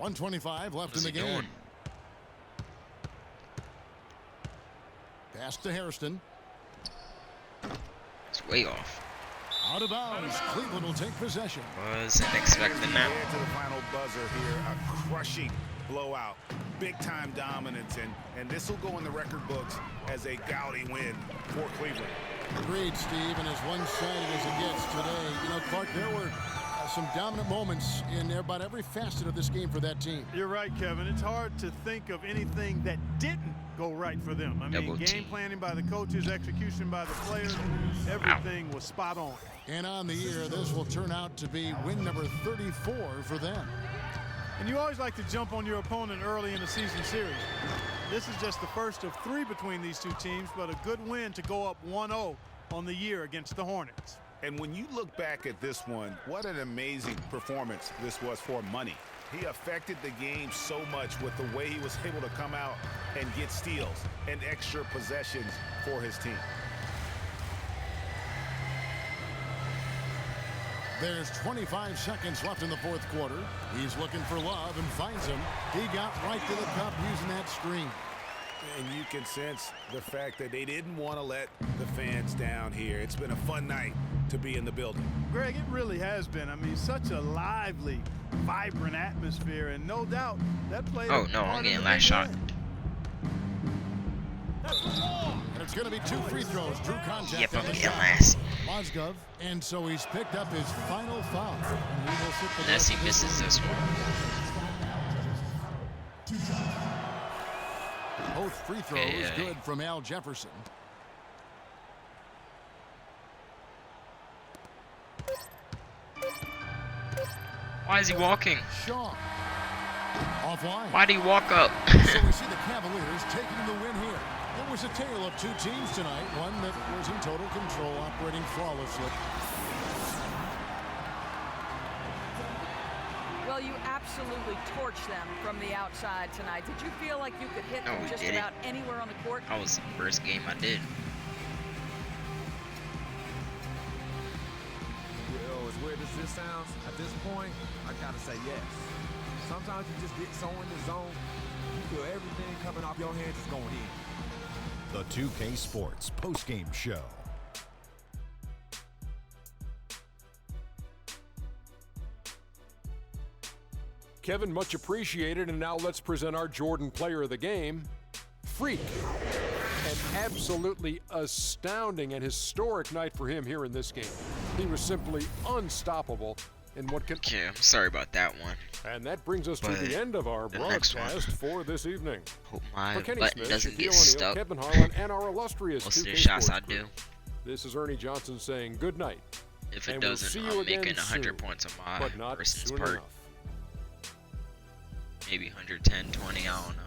1:25 left in the game. Doing? Pass to Hairston. It's way off. Out of bounds. Cleveland will take possession. Wasn't expecting that. To the final buzzer here, a crushing blowout, big time dominance, and this will go in the record books as a gaudy win for Cleveland. Agreed, Steve, and as one-sided as it gets today. You know, Clark, there were some dominant moments in about every facet of this game for that team. You're right, Kevin. It's hard to think of anything that didn't go right for them. I mean, game planning by the coaches, execution by the players, everything was spot on. And on the year, this will turn out to be win number 34 for them. And you always like to jump on your opponent early in the season series. This is just the first of 3 between these two teams, but a good win to go up 1-0 on the year against the Hornets. And when you look back at this one, what an amazing performance this was for Money. He affected the game so much with the way he was able to come out and get steals and extra possessions for his team. There's 25 seconds left in the fourth quarter. He's looking for Love and finds him. He got right to the cup using that screen. And you can sense the fact that they didn't want to let the fans down here. It's been a fun night to be in the building. Greg, it really has been. I mean, such a lively, vibrant atmosphere, and no doubt that played. Oh no, I'm getting last shot. And it's going to be 2 free throws. Drew contact. Yep, I'm on the getting shot. last. Mozgov, and so he's picked up his final foul. And he will sit the Unless he rest of misses this one. Both free throws good from Al Jefferson. Why is he walking? Shaw. Offline. Why did he walk up? So we see the Cavaliers taking the win here. It was a tale of 2 teams tonight. One that was in total control, operating flawlessly. Well, you absolutely torched them from the outside tonight. Did you feel like you could hit them just about anywhere on the court? That was the first game I did. Yo, as weird as this sounds, at this point, I gotta say yes. Sometimes you just get so in the zone, you feel everything coming off your hands is going in. The 2K Sports postgame show. Kevin, much appreciated, and now let's present our Jordan player of the game, Freak. An absolutely astounding and historic night for him here in this game. He was simply unstoppable in what can... Okay, I'm sorry about that one. And that brings us to the end of our broadcast for this evening. Hope my for Kenny button Smith, doesn't Shaquille get O'Neal, stuck. Kevin Harlan, and our illustrious Most of 2K the shots Sports I crew. do. This is Ernie Johnson saying good night. If it and we'll doesn't, see you I'm again making 100 soon, points on my but not person's soon part. enough. Maybe 110, 20, I don't know.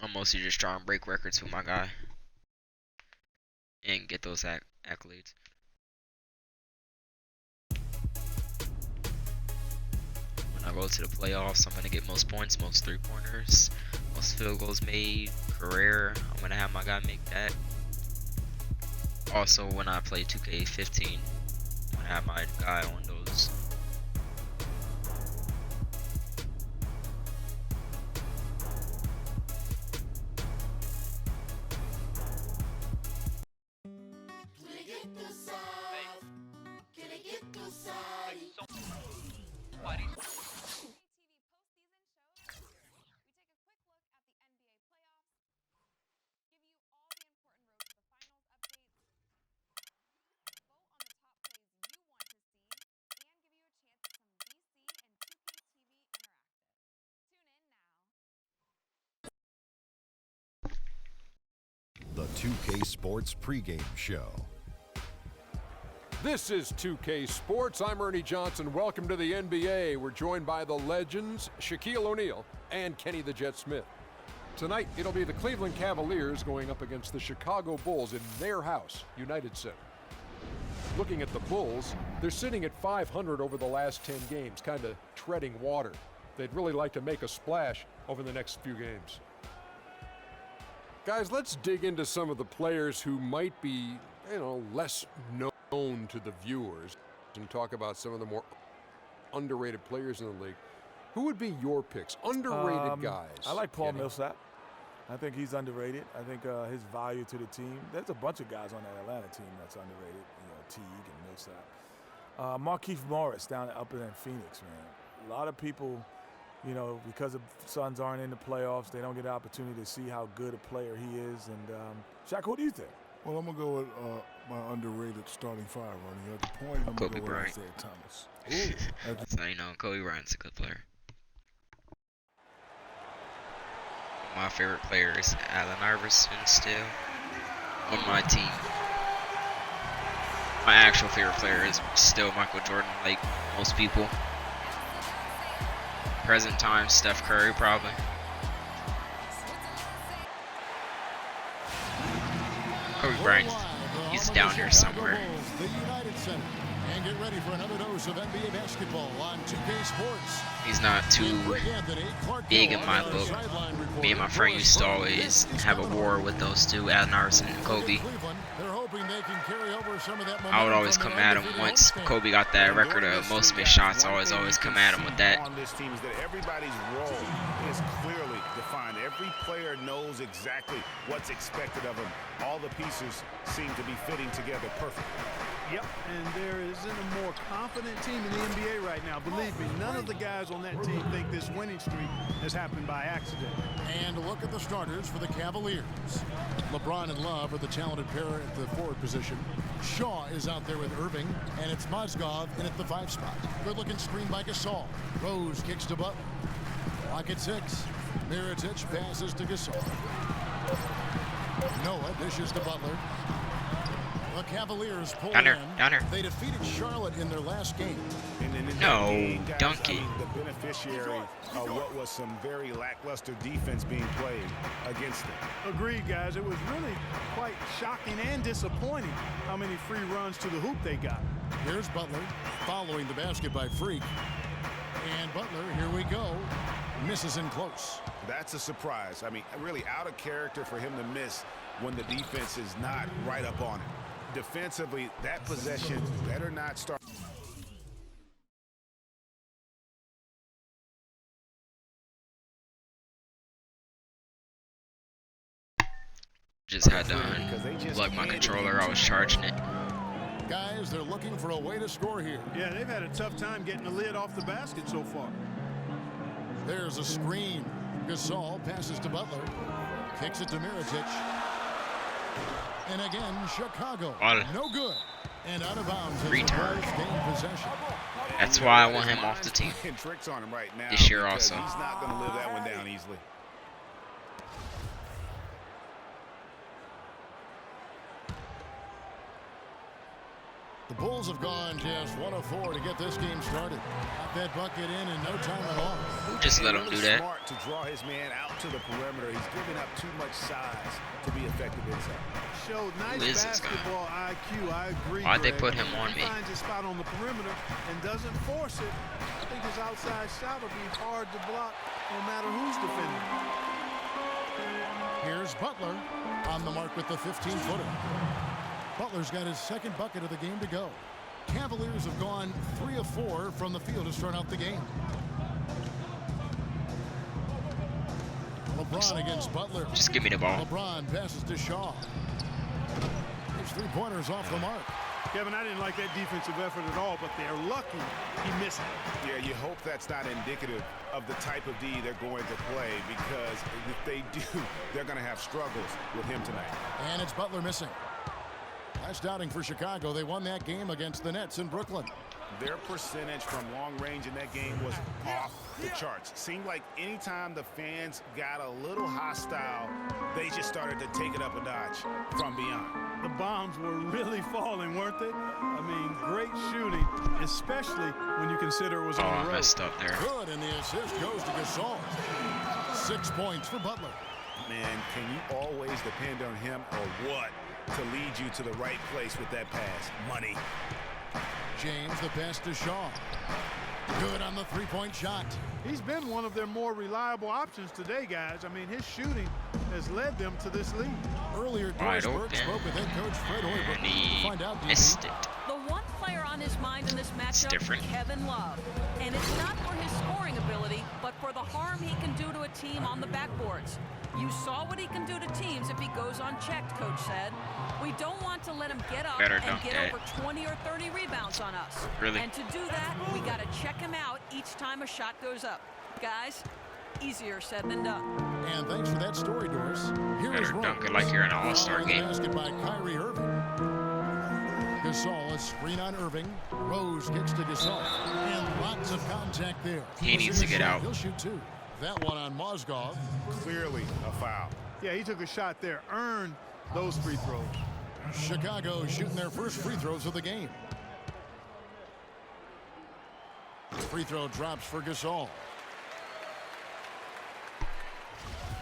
I'm mostly just trying to break records with my guy and get those accolades. When I go to the playoffs, I'm going to get most points, most 3-pointers, most field goals made, career. I'm going to have my guy make that. Also, when I play 2K15, I'm going to have my guy on those. The 2K Sports pregame show. This is 2K Sports. I'm Ernie Johnson. Welcome to the NBA. We're joined by the legends, Shaquille O'Neal and Kenny the Jet Smith. Tonight, it'll be the Cleveland Cavaliers going up against the Chicago Bulls in their house, United Center. Looking at the Bulls, they're sitting at 500 over the last 10 games, kind of treading water. They'd really like to make a splash over the next few games. Guys, let's dig into some of the players who might be, less known to the viewers and talk about some of the more underrated players in the league. Who would be your picks? Underrated guys. I like Paul Millsap. I think he's underrated. I think his value to the team. There's a bunch of guys on that Atlanta team that's underrated. Teague and Millsap. Markieff Morris up in Phoenix, man. A lot of people, because the Suns aren't in the playoffs, they don't get the opportunity to see how good a player he is. And Shaq, who do you think? Well, I'm going to go with my underrated starting five, Ronnie. At the point, I'm going to go with Isaiah Thomas. That's how you know Kobe Bryant's a good player. My favorite player is Allen Iverson still on my team. My actual favorite player is still Michael Jordan, like most people. Present time, Steph Curry, probably. Kobe Bryant, he's down here somewhere. And get ready for another dose of NBA basketball on 2K Sports. He's not too big in my book. Me and my friend used to always have a war with those two, Allen Iverson and Kobe. I would always come at him once Kobe got that record of most missed shots. I always come at him with that. On this team is that everybody's role is clearly defined. Every player knows exactly what's expected of him. All the pieces seem to be fitting together perfectly. Yep, and there isn't a more confident team in the NBA right now. Believe me, none of the guys on that team think this winning streak has happened by accident. And look at the starters for the Cavaliers. LeBron and Love are the talented pair at the forward position. Shaw is out there with Irving, and it's Mozgov in at the 5 spot. Good-looking screen by Gasol. Rose kicks to Butler. Clock at 6. Mirotic passes to Gasol. Noah dishes to Butler. The Cavaliers pull down in. Here. They defeated Charlotte in their last game. No, donkey. The beneficiary of what was some very lackluster defense being played against them. Agreed, guys. It was really quite shocking and disappointing how many free runs to the hoop they got. Here's Butler following the basket by Freak. And Butler, here we go, misses in close. That's a surprise. I mean, really out of character for him to miss when the defense is not right up on it. Defensively, that possession better not start. Just had to unplug my controller. I was charging it. Guys, they're looking for a way to score here. Yeah, they've had a tough time getting the lid off the basket so far. There's a screen. Gasol passes to Butler. Kicks it to Mirotic. And again, Chicago. No good. And out of bounds. Return. Possession. That's why I want him off the team. Tricks on him right now this year also. He's not going to live that one down easily. The Bulls have gone just 1 of 4 to get this game started. Got that bucket in no time at all. Just let him do that. Smart to draw his man out to the perimeter. He's giving up too much size to be effective inside. Showed nice basketball IQ. I agree. Why'd they put him on me? He finds his spot on the perimeter and doesn't force it. I think his outside shot will be hard to block no matter who's defending. Here's Butler on the mark with the 15-footer. Butler's got his second bucket of the game to go. Cavaliers have gone 3 of 4 from the field to start out the game. LeBron against Butler. Just give me the ball. LeBron passes to Shaw. His 3-pointers off the mark. Kevin, I didn't like that defensive effort at all, but they're lucky he missed it. Yeah, you hope that's not indicative of the type of D they're going to play, because if they do, they're going to have struggles with him tonight. And it's Butler missing. Last outing for Chicago, they won that game against the Nets in Brooklyn. Their percentage from long range in that game was off the charts. Seemed like anytime the fans got a little hostile, they just started to take it up a notch from beyond. The bombs were really falling, weren't they? I mean, great shooting, especially when you consider it was on the road. I messed up there. Good, and the assist goes to Gasol. 6 points for Butler. man. Can you always depend on him or what to lead you to the right place with that pass? Money. James, the pass to Shaw. Good on the three-point shot. He's been one of their more reliable options today, guys. I mean, his shooting has led them to this lead. Earlier, Doris Burke spoke with head coach Fred Hoiberg. And he Find out, missed it. The one player on his mind in this matchup, Kevin Love. And it's not for his scoring ability, but for the harm he can do to a team on the backboards. You saw what he can do to teams if he goes unchecked, Coach said. We don't want to let him get up and get over 20 or 30 rebounds on us. Really? And to do that, we got to check him out each time a shot goes up. Guys, easier said than done. And thanks for that story, Doris. Here is Rose. Dunk it like you're in an all-star game. Basket by Kyrie Irving. Gasol, a screen on Irving. Rose kicks to Gasol. And lots of contact there. He needs to get out. He'll shoot two. That one on Mozgov. Clearly a foul. Yeah, he took a shot there, earned those free throws. Chicago shooting their first free throws of the game. Free throw drops for Gasol.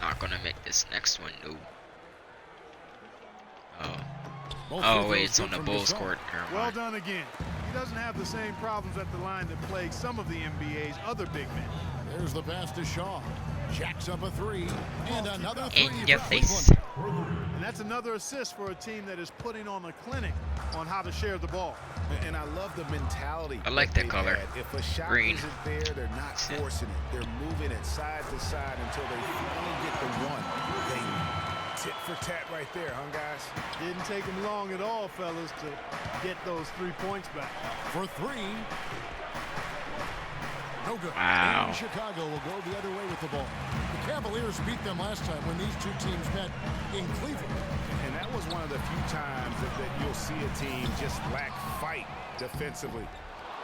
Not gonna make this next one, no. Both Oh wait, it's on the Bulls Gasol. court. Well done again. He doesn't have the same problems at the line that plague some of the NBA's other big men. There's the pass to Shaw. Jacks up a three. And another three In your for face. Cleveland. And that's another assist for a team that is putting on a clinic on how to share the ball. And I love the mentality. I like that color. Had. If a shot Green. isn't there, they're not forcing it. They're moving it side to side until they finally get the one. They tit for tat right there, huh, guys? Didn't take them long at all, fellas, to get those 3 points back. For three. No good. Wow. And Chicago will go the other way with the ball. The Cavaliers beat them last time when these two teams met in Cleveland. And that was one of the few times that you'll see a team just lack fight defensively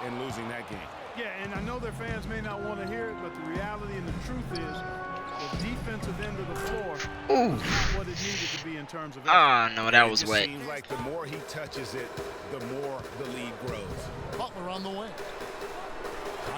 in losing that game. Yeah, and I know their fans may not want to hear it, but the reality and the truth is the defensive end of the floor is not what it needed to be in terms of effort. Oh no, that was It wet. seems like the more he touches it, the more the lead grows. Butler on the way.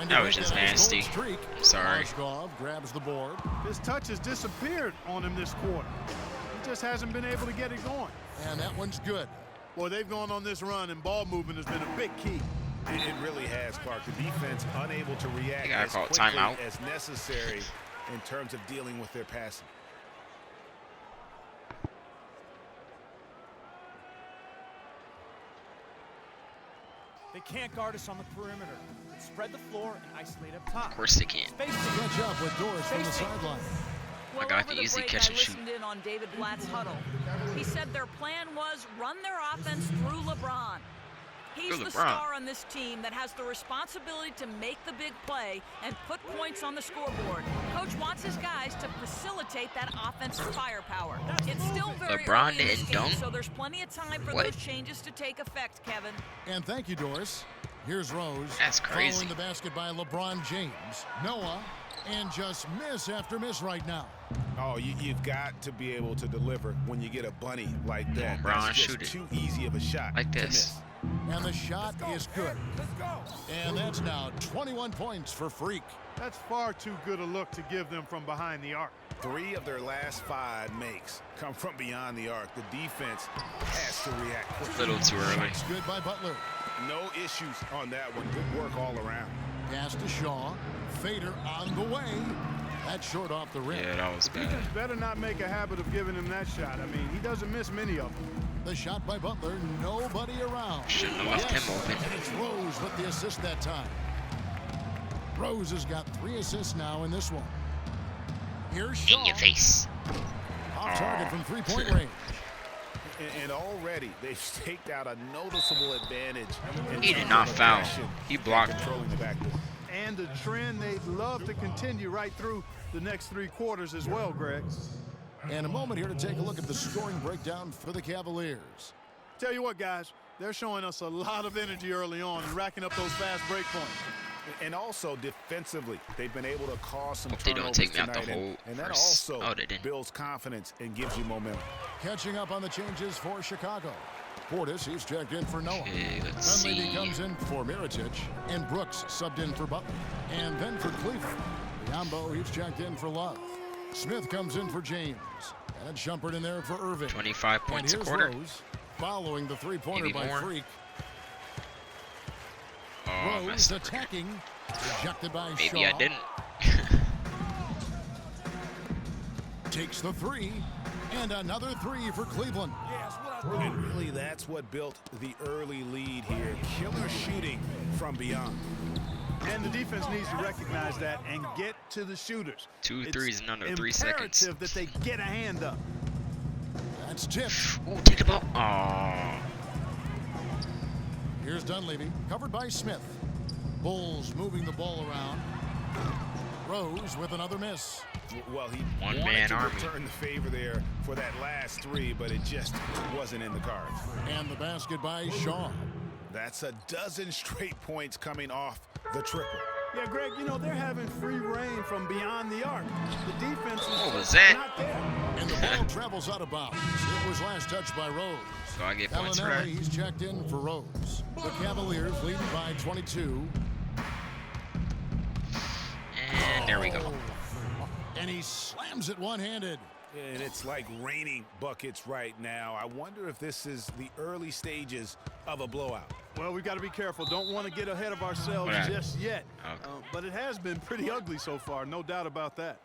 That was just nasty. I'm sorry. Mozgov grabs the board. His touch has disappeared on him this quarter. He just hasn't been able to get it going. And that one's good. Boy, they've gone on this run, and ball movement has been a big key. It really has, Clark. The defense unable to react gotta as call quickly timeout. as necessary in terms of dealing with their passing. They can't guard us on the perimeter. Spread the floor and isolate up top. Of course they can't. Catch up with Doris from the sideline. Well, I got over the easy break, catch and I shoot. listened in on David Blatt's huddle. He said their plan was run their offense through LeBron. He's the star on this team that has the responsibility to make the big play and put points on the scoreboard. Coach wants his guys to facilitate that offensive firepower. It's still very LeBron early in this didn't game, dunk? so there's plenty of time for those changes to take effect, Kevin. And thank you, Doris. Here's Rose. That's crazy. Following the basket by LeBron James. Noah. And just miss after miss right now. Oh, you've got to be able to deliver when you get a bunny like that. Bron, That's just shoot it. too easy of a shot Like to this. miss. And the shot is good. And that's now 21 points for Freak. That's far too good a look to give them from behind the arc. 3 of their last 5 makes come from beyond the arc. The defense has to react A quickly. little too early. It's good by Butler. No issues on that one. Good work all around. Pass to Shaw. Fader on the way. That's short off the rim. Yeah, that was bad. Defense better not make a habit of giving him that shot. I mean, he doesn't miss many of them. The shot by Butler. Nobody around. Shouldn't have left him open. And it's Rose with the assist that time. Rose has got 3 assists now in this one. Here's Shaw. In your face. Off target from 3-point range. And already they've staked out a noticeable advantage. He did not foul. He blocked. Controlling the backcourt. And a trend they'd love to continue right through the next 3 quarters as well, Greg. And a moment here to take a look at the scoring breakdown for the Cavaliers. Tell you what, guys, they're showing us a lot of energy early on and racking up those fast break points. And also defensively, they've been able to cause some Hope they turnovers don't take me out the tonight, whole and that first. also Oh, they didn't. builds confidence and gives you momentum. Catching up on the changes for Chicago. Portis, he's checked in for Noah. Okay, let's Dunleavy see. comes in for Mirotic, and Brooks subbed in for Butler. And then for Cleveland, Biombo, he's checked in for Love. Smith comes in for James. And Shumpert in there for Irving. 25 points a and quarter. Rose, following the three-pointer Maybe by more. Freak. Oh, Rose messed up again. attacking. Rejected by Shaw. Maybe I didn't. Takes the three. And another three for Cleveland. And really, that's what built the early lead here. Killer shooting from beyond. And the defense needs to recognize that and get to the shooters. 2 It's threes in under 3 seconds. imperative that they get a hand up. That's tipped. Oh, take the ball. Oh. Here's Dunleavy, covered by Smith. Bulls moving the ball around. Rose with another miss. Well, he One wanted man to army. return the favor there for that last three, but it just wasn't in the cards. And the basket by Shaw. That's a dozen straight points coming off the triple. Yeah, Greg, you know, they're having free reign from beyond the arc. The defense is What was that? not there. And the ball travels out of bounds. It was last touched by Rose. So I get points for that. Gallinari, he's checked in for Rose. The Cavaliers leading by 22. And there we go. And he slams it one-handed. And it's like raining buckets right now. I wonder if this is the early stages of a blowout. Well, we've got to be careful. Don't want to get ahead of ourselves Right. just yet. Okay. But it has been pretty ugly so far, no doubt about that.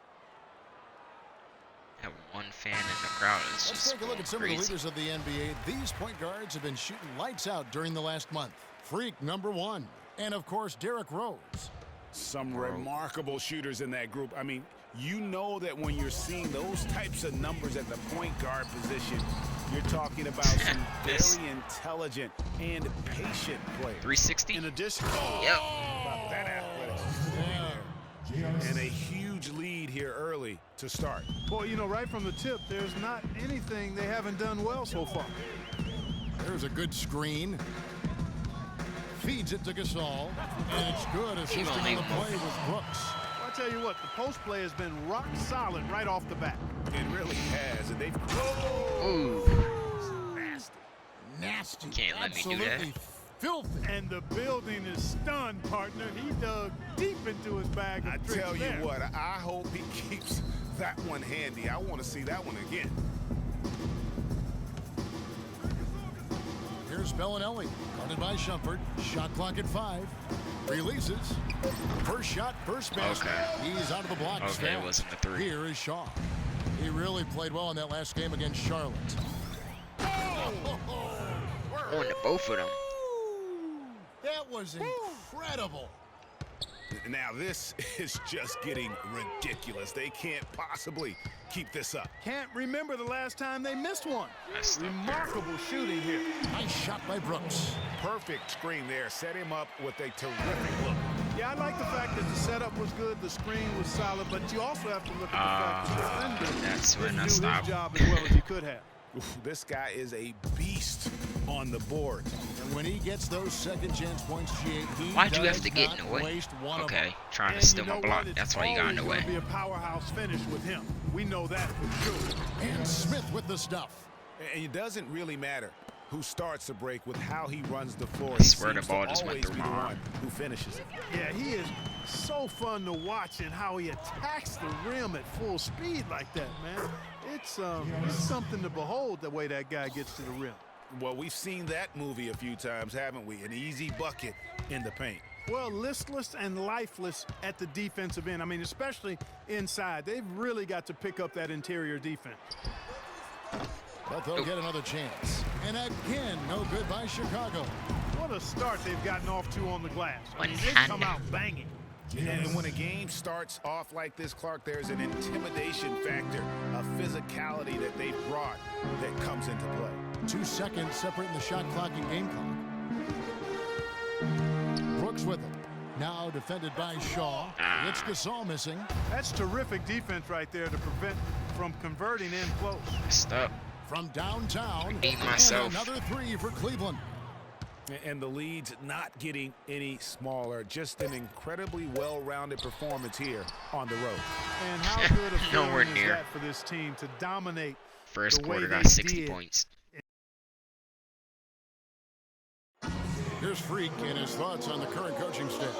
Have one fan in the crowd. It's Let's just take a look at some crazy. of the leaders of the NBA. These point guards have been shooting lights out during the last month. Freak, #1. And, of course, Derrick Rose. Some remarkable shooters in that group. I mean, you know that when you're seeing those types of numbers at the point guard position, you're talking about some This. very intelligent and patient players. 360? In addition, Yep. About that athleticism. And a huge lead here early to start. boy, you know, right from the tip, there's not anything they haven't done well so far. There's a good screen. Feeds it to Gasol. And it's good, assisting on the play with Brooks. Well, I tell you what, the post play has been rock solid right off the bat. It really has, and they've Ooh. Nasty. Can't let me do that. Absolutely filthy. And the building is stunned, partner. He dug deep into his bag of I tricks tell you there. what, I hope he keeps that one handy. I want to see that one again. Here's Bellinelli, guarded by Shumpert. Shot clock at 5. Releases. First shot, first basket. Okay. He's out of the block. Okay, stall. it wasn't the 3. Here is Shaw. He really played well in that last game against Charlotte. On to both of them. That was incredible. Now this is just getting ridiculous. They can't possibly keep this up. Can't remember the last time they missed one. Messed up there. Remarkable shooting here. Nice shot by Brooks. Perfect screen there. Set him up with a terrific look. Yeah, I like the fact that the setup was good, the screen was solid, but you also have to look at the fact that the defender that's when didn't I do stopped. his job as well as he could have. Oof, this guy is a beast on the board. And when he gets those second chance points, he Why'd you have does to get not in the way? waste one of them. Okay, trying to And steal you my know block. what? It's That's why you got in the always way. gonna be a powerhouse finish with him. We know that for sure. And Smith with the stuff. And it doesn't really matter who starts the break with how he runs the floor. I swear He the seems ball to just went always through be my the arm. one who finishes it. Yeah, he is so fun to watch and how he attacks the rim at full speed like that, man. It's something to behold the way that guy gets to the rim. Well, we've seen that movie a few times, haven't we? An easy bucket in the paint. Well, listless and lifeless at the defensive end. I mean, especially inside. They've really got to pick up that interior defense. But they'll get another chance. And again, no good by Chicago. What a start they've gotten off to on the glass. I mean, they've come out banging. And when a game starts off like this, Clark, there's an intimidation factor, a physicality that they've brought that comes into play. 2 seconds separating the shot clock and game clock. Brooks with it. Now defended by Shaw. It's Gasol missing. That's terrific defense right there to prevent from converting in close. Messed up. From downtown. Beat myself. And another 3 for Cleveland. And the lead's not getting any smaller. Just an incredibly well-rounded performance here on the road. And how good a Nowhere feeling is near. that for this team to dominate First the way quarter they got 60 did. points. Here's Freak and his thoughts on the current coaching staff.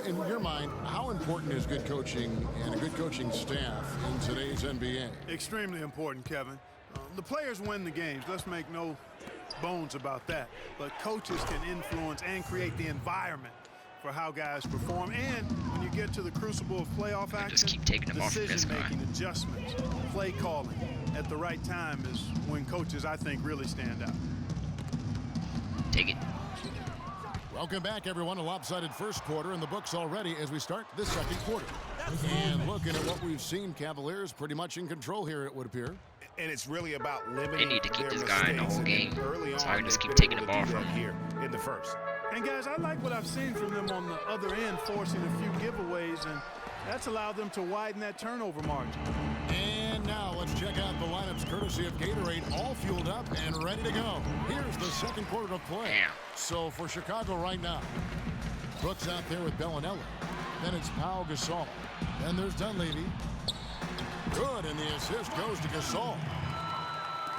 in your mind, how important is good coaching and a good coaching staff in today's NBA? Extremely important, Kevin. The players win the games. Let's make no bones about that. But coaches can influence and create the environment for how guys perform. And when you get to the crucible of playoff action, just keep taking them off from this guy. decision-making, adjustments, play calling at the right time is when coaches, I think, really stand out. Take it. Welcome back, everyone. A lopsided first quarter in the books already as we start the second quarter. And looking at what we've seen, Cavaliers pretty much in control here, it would appear. And it's really about limiting They need to keep their this guy in the whole mistakes. game, Early on, so I can just they've keep been taking able the to ball do from that him. here in the first. And guys, I like what I've seen from them on the other end, forcing a few giveaways, and that's allowed them to widen that turnover margin. And now let's check out the lineups courtesy of Gatorade, all fueled up and ready to go. Here's the second quarter of play. Damn. So for Chicago right now, Brooks out there with Bellinelli. Then it's Pau Gasol. Then there's Dunleavy. Good, and the assist goes to Gasol.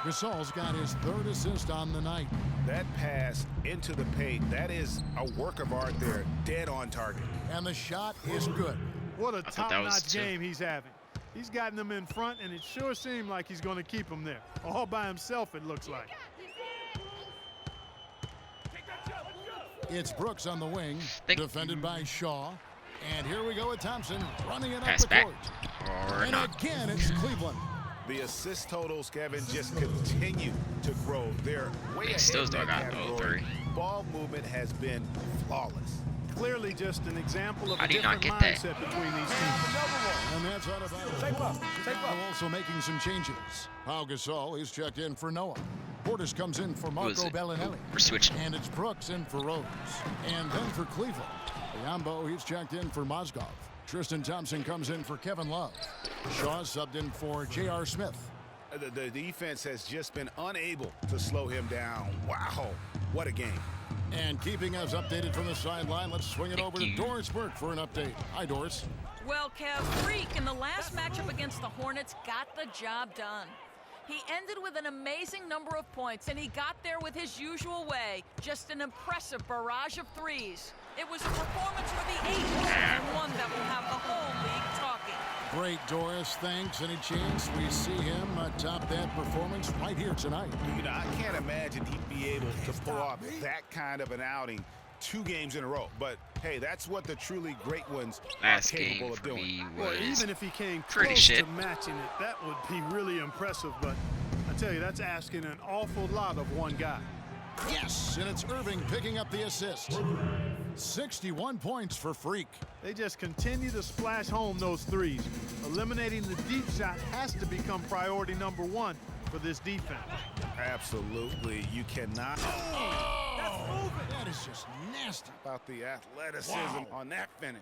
Gasol's got his third assist on the night. That pass into the paint, that is a work of art there, dead on target. And the shot is good. What a thought that was top-notch two. game he's having. He's gotten them in front, and it sure seemed like he's going to keep them there. All by himself, it looks like. It's Brooks on the wing, defended by Shaw. And here we go with Thompson running it Pass up the back. court. Or And not. again, it's Cleveland. The assist totals, Kevin, just continue to grow. They're way ahead still in that got category. 0-3. Ball movement has been flawless. Clearly just an example of I a did not different get that. mindset between these teams. And that's out of bounds. Chicago also making some changes. Pau Gasol, he's checked in for Noah. Portis comes in for Who is Marco it? Bellinelli. We're switching. And it's Brooks in for Rose. And then for Cleveland, Yambo, he's checked in for Mozgov. Tristan Thompson comes in for Kevin Love. Shaw subbed in for J.R. Smith. The defense has just been unable to slow him down. Wow, what a game. And keeping us updated from the sideline, let's swing it over to Doris Burke for an update. Hi, Doris. Well, Kev, Freak in the last matchup against the Hornets got the job done. He ended with an amazing number of points, and he got there with his usual way. Just an impressive barrage of threes. It was a performance worthy 8, and one that will have the whole league talking. Great, Doris. Thanks. Any chance we see him top that performance right here tonight? You know, I can't imagine he'd be able to pull off that kind of an outing 2 games in a row. But, hey, that's what the truly great ones Last are capable game of for doing. me Well, was even if he came pretty close shit. to matching it, that would be really impressive. But I tell you, that's asking an awful lot of one guy. Yes, and it's Irving picking up the assist. 61 points for Freak. They just continue to splash home those threes. Eliminating the deep shot has to become priority number 1 for this defense. Absolutely. You cannot. That is just nasty. About the athleticism on that finish.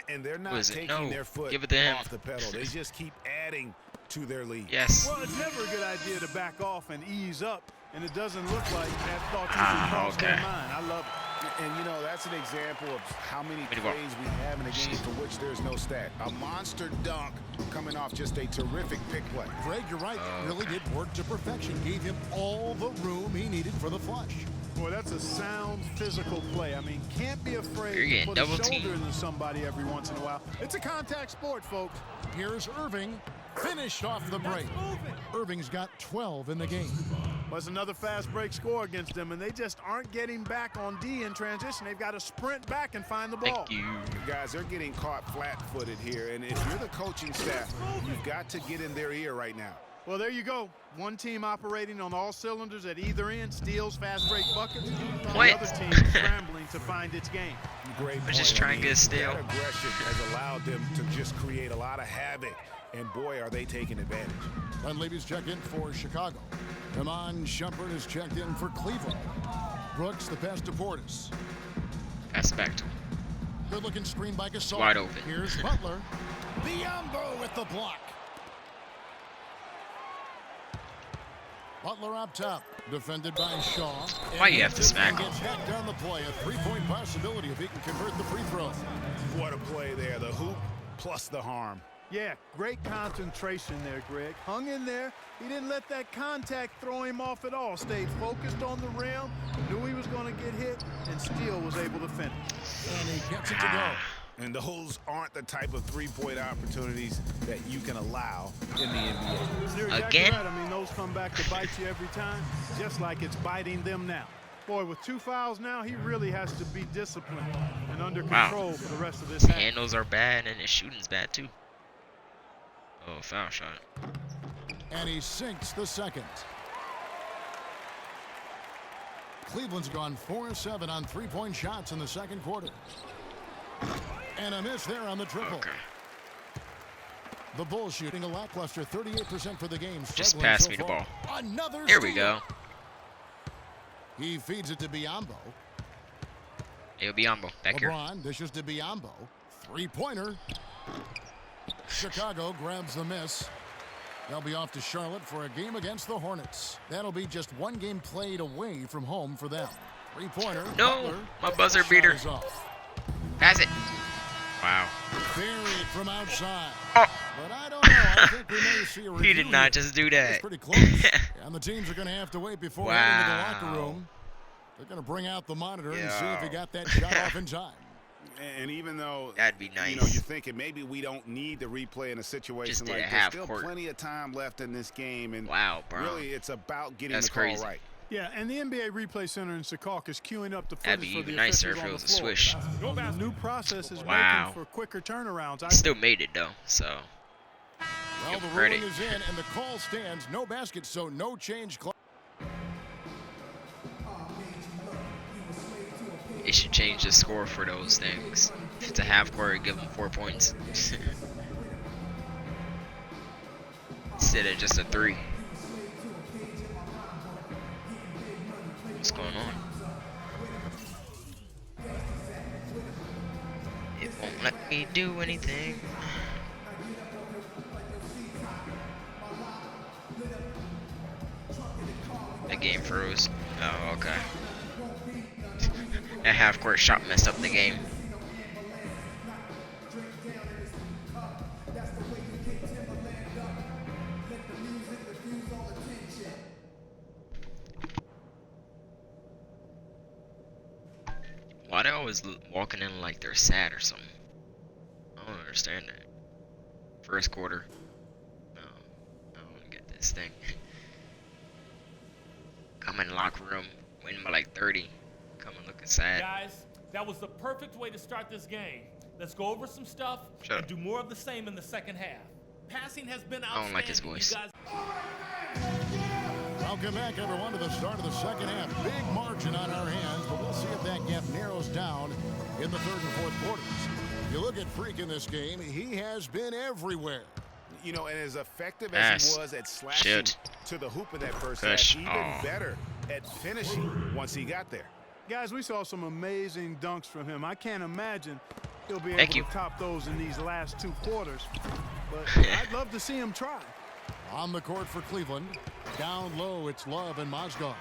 And they're not Was it? taking No. their foot Give it to him. off the pedal. They just keep adding to their lead. Yes. Well, it's never a good idea to back off and ease up, and it doesn't look like that thought even crossed their mind. I love it. And, you know, that's an example of how many Many plays we have in a game for which there's no stat. A monster dunk coming off just a terrific pick play. Greg, you're right. It really did work to perfection. Gave him all the room he needed for the flush. Boy, that's a sound physical play. I mean, can't be afraid You're to getting put a double shoulder teamed. into somebody every once in a while. It's a contact sport, folks. Here's Irving. Finished off the break. Irving's got 12 in the game. Was another fast break score against them, and they just aren't getting back on D in transition. They've got to sprint back and find the ball. Thank you. Guys, they're getting caught flat-footed here, and if you're the coaching staff, you've got to get in their ear right now. Well, there you go. One team operating on all cylinders at either end, steals, fast break buckets. What? The other team scrambling to find its game. Great We're point. just trying to get a steal. That aggression has allowed them to just create a lot of havoc, and boy, are they taking advantage. Dunleavy's checked in for Chicago. Iman Shumpert is checked in for Cleveland. Brooks, the pass to Portis. Pass it back to him. Good-looking screen by Gasol. Wide open. Here's Butler. Biombo with the block. Butler up top, defended by Shaw. Why you have to smack him? Gets back down the play. A three-point possibility if he can convert the free throw. What a play there. The hoop plus the harm. Yeah, great concentration there, Greg. Hung in there. He didn't let that contact throw him off at all. Stayed focused on the rim, knew he was going to get hit, and still was able to finish. And he gets it to go. And those aren't the type of three-point opportunities that you can allow in the NBA. You're exactly right. I mean, those come back to bite you every time, just like it's biting them now. Boy, with 2 fouls now, he really has to be disciplined and under control for the rest of this His half. handles are bad, and his shooting's bad, too. Oh, foul shot. And he sinks the second. Cleveland's gone 4-7 on three-point shots in the second quarter. And a miss there on the triple. Okay. The Bulls shooting a lackluster 38% for the game. Just pass me the ball. Another Here we steal. go. He feeds it to Biyombo. Hey, Biyombo, back here. LeBron dishes to Biyombo. Three-pointer. Chicago grabs the miss. They'll be off to Charlotte for a game against the Hornets. That'll be just one game played away from home for them. Three-pointer. No, Butler. my buzzer beater. Pass it. Wow. Buried from outside. Oh. But I don't know. I think we may see a review. He did not just do that. It's pretty close. And the teams are going to have to wait before heading to the locker room. They're going to bring out the monitor and see if he got that shot off in time. And even though that'd be nice, you know, you're thinking maybe we don't need the replay in a situation like this. There's still plenty of time left in this game, and really, it's about getting the call right. Yeah, and the NBA Replay Center in Secaucus is queuing up the That'd footage be for the even nicer officials if it on was the a floor. swish. The new process is Wow. making for quicker turnarounds. He still made it though, so. Well, the ruling is in, and the call stands. No basket, so no change. They should change the score for those things. If it's a half court, give them 4 points. Instead of just a 3. What's going on? It won't let me do anything. The game froze. Oh, okay. That half-court shot messed up the game. Why they always walking in like they're sad or something? I don't understand that. First quarter. No, I don't get this thing. Come in the locker room, win by like 30. Coming looking sad. Guys, that was the perfect way to start this game. Let's go over some stuff and do more of the same in the second half. Passing has been outstanding. I don't like his voice. Welcome back, everyone, to the start of the second half. Big margin on our hands, but we'll see if that gap narrows down in the third and fourth quarters. If you look at Freak in this game, he has been everywhere. You know, and as effective as he was at slashing to the hoop in that first half, even better at finishing once he got there. Guys, we saw some amazing dunks from him. I can't imagine he'll be able to top those in these last 2 quarters. But I'd love to see him try. On the court for Cleveland. Down low, it's Love and Mozgov.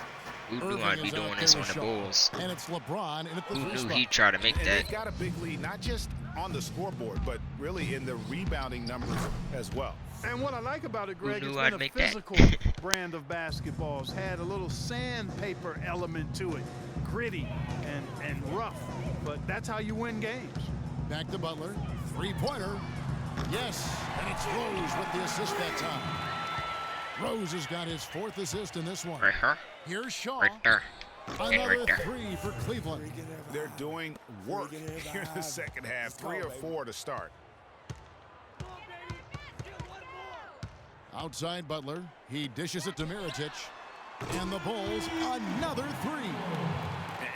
Who knew I'd be doing this on the Bulls? And it's LeBron in at the Who three knew spot. he'd try to make and that? They've got a big lead, not just on the scoreboard, but really in the rebounding numbers as well. And what I like about it, Greg, it's been a physical brand of basketball. It's had a little sandpaper element to it. Gritty and rough. But that's how you win games. Back to Butler. Three-pointer. Yes. And it's Rose with the assist that time. Rose has got his 4th assist in this one. Right here. Here's Shaw. Right there. Another right there. 3 for Cleveland. They're doing work here in the second half. 3 or 4 to start. Outside Butler. He dishes it to Mirotic. And the Bulls, another 3.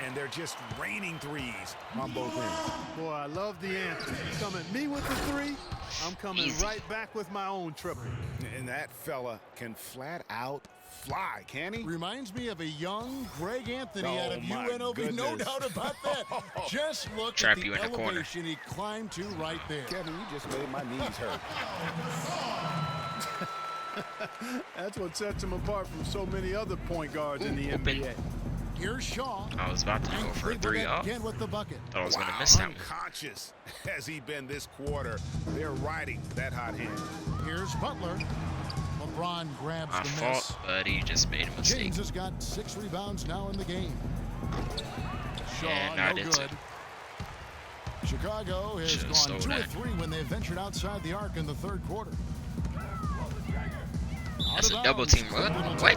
And they're just raining threes on both ends. Boy, I love the answer. You come at me with the 3, I'm coming right back with my own triple. And that fella can flat out fly, can he? Reminds me of a young Greg Anthony out of UNLV. No doubt about that. Just look at the elevation he climbed to right there. Kevin, you just made my knees hurt. That's what sets him apart from so many other point guards in the NBA. Here's Shaw. I was about to go for a 3 off. Again with the bucket. Thought I was going to miss that one. Unconscious has he been this quarter. They're riding that hot hand. Here's Butler. LeBron grabs My the fault, miss. but he just made a mistake. James has got 6 rebounds now in the game. Shaw, and not no into good. Chicago has gone 2 of 3 when they ventured outside the arc in the third quarter. That's a double team. What?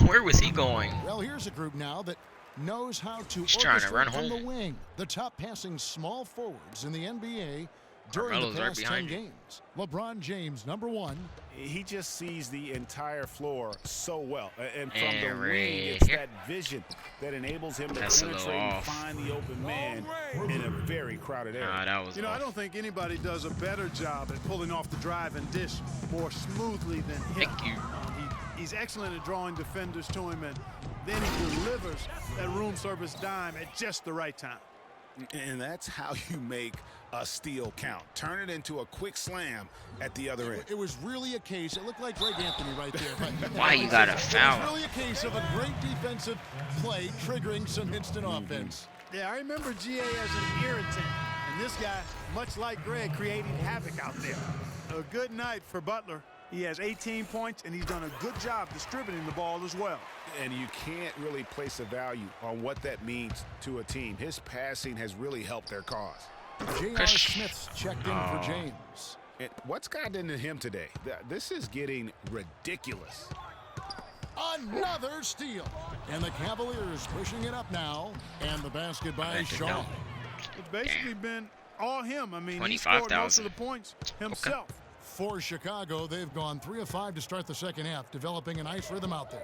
Where was he going? Well, here's a group now that knows how to He's trying to run orchestrate from home. the wing. The top passing small forwards in the NBA during Carmelo's the right past 10 behind you. games. LeBron James, number 1. He just sees the entire floor so well. And from And the right wing, it's here. that vision that enables him to That's a little penetrate and off. find the open man in a very crowded area. Nah, that was You know, I off. don't think anybody does a better job at pulling off the drive and dish more smoothly than him. Thank you. He's excellent at drawing defenders to him, and then he delivers that room service dime at just the right time. And that's how you make a steal count. Turn it into a quick slam at the other end. It was really a case. It looked like Greg Anthony right there. But Why you got a It foul? was really a case of a great defensive play triggering some instant offense. Yeah, I remember GA as an irritant, and this guy, much like Greg, creating havoc out there. A good night for Butler. He has 18 points, and he's done a good job distributing the ball as well. And you can't really place a value on what that means to a team. His passing has really helped their cause. J.R. Smith's checked in for James. And what's gotten into him today? This is getting ridiculous. Another steal. And the Cavaliers pushing it up now. And the basket by Shaw. It's basically been all him. I mean, he 25,000. scored most of the points himself. For Chicago, they've gone 3 of 5 to start the second half, developing a nice rhythm out there.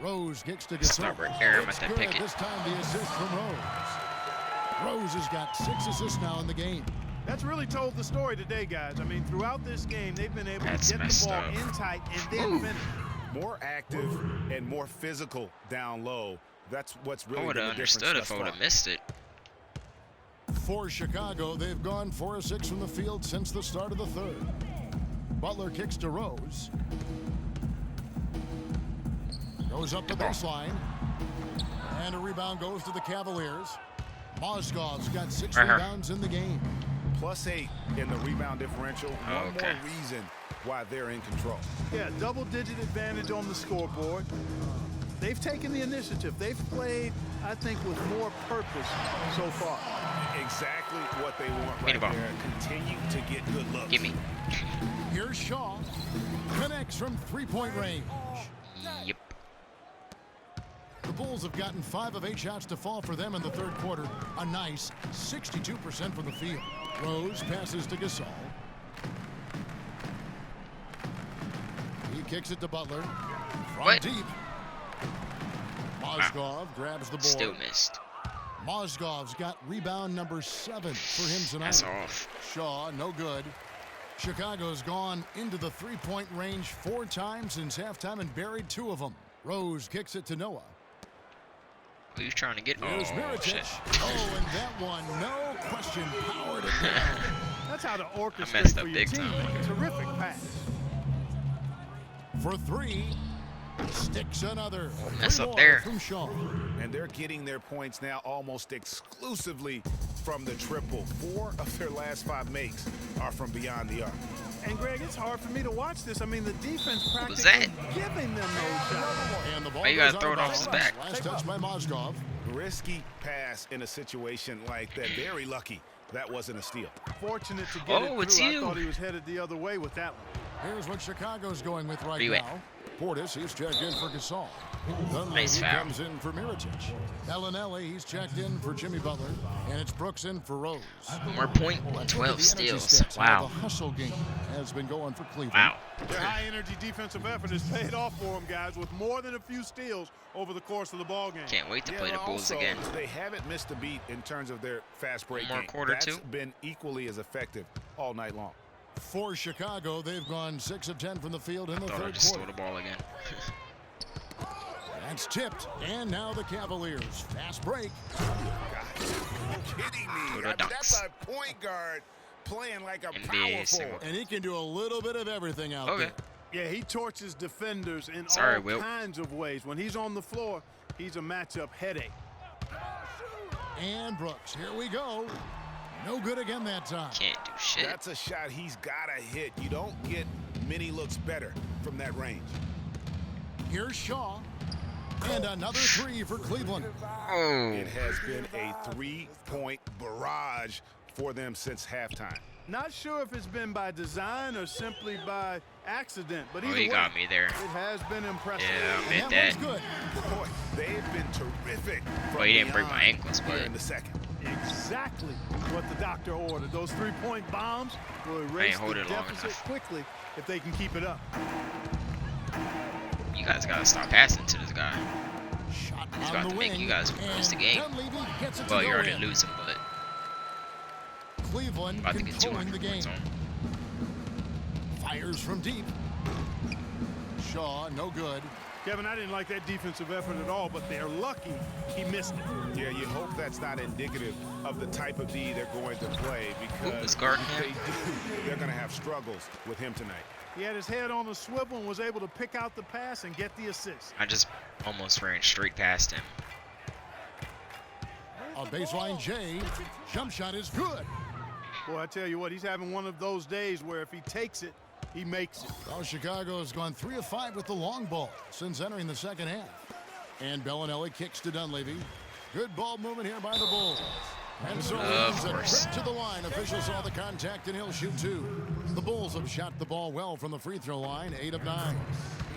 Rose kicks to Gasol. Start right there. I'm It's at that good. picket. This time the assist from Rose. Rose has got 6 assists now in the game. That's really told the story today, guys. I mean, throughout this game, they've been able That's to get the messed ball up. in tight and then finish. More active and more physical down low. That's what's I really would been have the difference understood thus if I would far. have missed it. For Chicago, they've gone 4 of 6 from the field since the start of the third. Butler kicks to Rose. Goes up the baseline. And a rebound goes to the Cavaliers. Mozgov's got 6 Right here. rebounds in the game. +8 in the rebound differential. One okay. more reason why they're in control. Yeah, double-digit advantage on the scoreboard. They've taken the initiative. They've played, I think, with more purpose so far. Exactly what they want Need a right ball. there. Continue to get good looks. Give me. Here's Shaw. Connects from 3-point range. Yep. The Bulls have gotten 5 of 8 shots to fall for them in the third quarter. A nice 62% from the field. Rose passes to Gasol. He kicks it to Butler. From What? deep. Mozgov grabs the board. Still missed. Mozgov's got rebound number 7 for him tonight. That's off. Shaw, no good. Chicago's gone into the 3-point range 4 times since halftime and buried 2 of them. Rose kicks it to Noah. Who you trying to get? Here's Oh, Mirotic. shit. Oh, and that one, no question, powered it down. That's how to I orchestrate messed up for your big team. time. Terrific pass. For 3, sticks another. Mess 3 up more there. from Shaw. And they're getting their points now almost exclusively from the triple. 4 of their last 5 makes are from beyond the arc. And, Greg, it's hard for me to watch this. I mean, the defense was practically giving them those shots. And the ball Why you gotta goes throw out it of off his bounds. back? Last touch by Mozgov. Risky pass in a situation like that. Very lucky that wasn't a steal. Fortunate to get Oh, it through. it's I you. thought he was headed the other way with that one. Here's what Chicago's going with right Where you at? now. Portis, he's checked in for Gasol. Dunleavy Nice foul. comes in for Mirotic. Bellinelli, he's checked in for Jimmy Butler. And it's Brooks in for Rose. One more point. Let's look at 12 the energy steals. stats. How Wow. The hustle game has been going for Cleveland. Wow. Their high-energy defensive effort has paid off for them, guys, with more than a few steals over the course of the ball game. Can't wait to play the but Bulls also, again. They haven't missed a beat in terms of their fast break One more game. quarter, That's too? been equally as effective all night long. For Chicago, they've gone 6 of 10 from the field in the Thought I third just stole quarter. the ball again. That's tipped. And now the Cavaliers. Fast break. Are you kidding me? Go to That's dunks. a point guard playing like a NBA power single. forward. And he can do a little bit of everything out Okay. there. Yeah, he torches defenders in Sorry, all Will. kinds of ways. When he's on the floor, he's a matchup headache. And Brooks, here we go. No good again that time. Can't do shit. That's a shot he's got to hit. You don't get many looks better from that range. Here's Shaw. And And another three for Cleveland. It has been a 3-point barrage for them since halftime. Not sure if it's been by design or simply by accident, but either he way, got me there. It has been impressive. Yeah, I meant that. Good. Boy, they've been terrific. Well, he didn't break my ankles, but in the second. Exactly what the doctor ordered. Those 3-point bombs will erase the deficit quickly if they can keep it up. You guys gotta stop passing to this guy. Shot He's on about the to wing, make you guys lose the game. Well, you're already losing, but Cleveland about to get controlling 200 the game. points on. Fires from deep. Shaw, no good. Kevin, I didn't like that defensive effort at all, but they're lucky he missed it. Yeah, you hope that's not indicative of the type of D they're going to play, because if they do, they're going to have struggles with him tonight. He had his head on a swivel and was able to pick out the pass and get the assist. I just almost ran straight past him. A baseline J. Jump shot is good. Boy, I tell you what, he's having one of those days where if he takes it, he makes it. Well, Chicago has gone 3 of 5 with the long ball since entering the second half. And Bellinelli kicks to Dunleavy. Good ball movement here by the Bulls. And so it's a trip to the line. Official saw the contact and he'll shoot 2. The Bulls have shot the ball well from the free throw line, 8 of 9.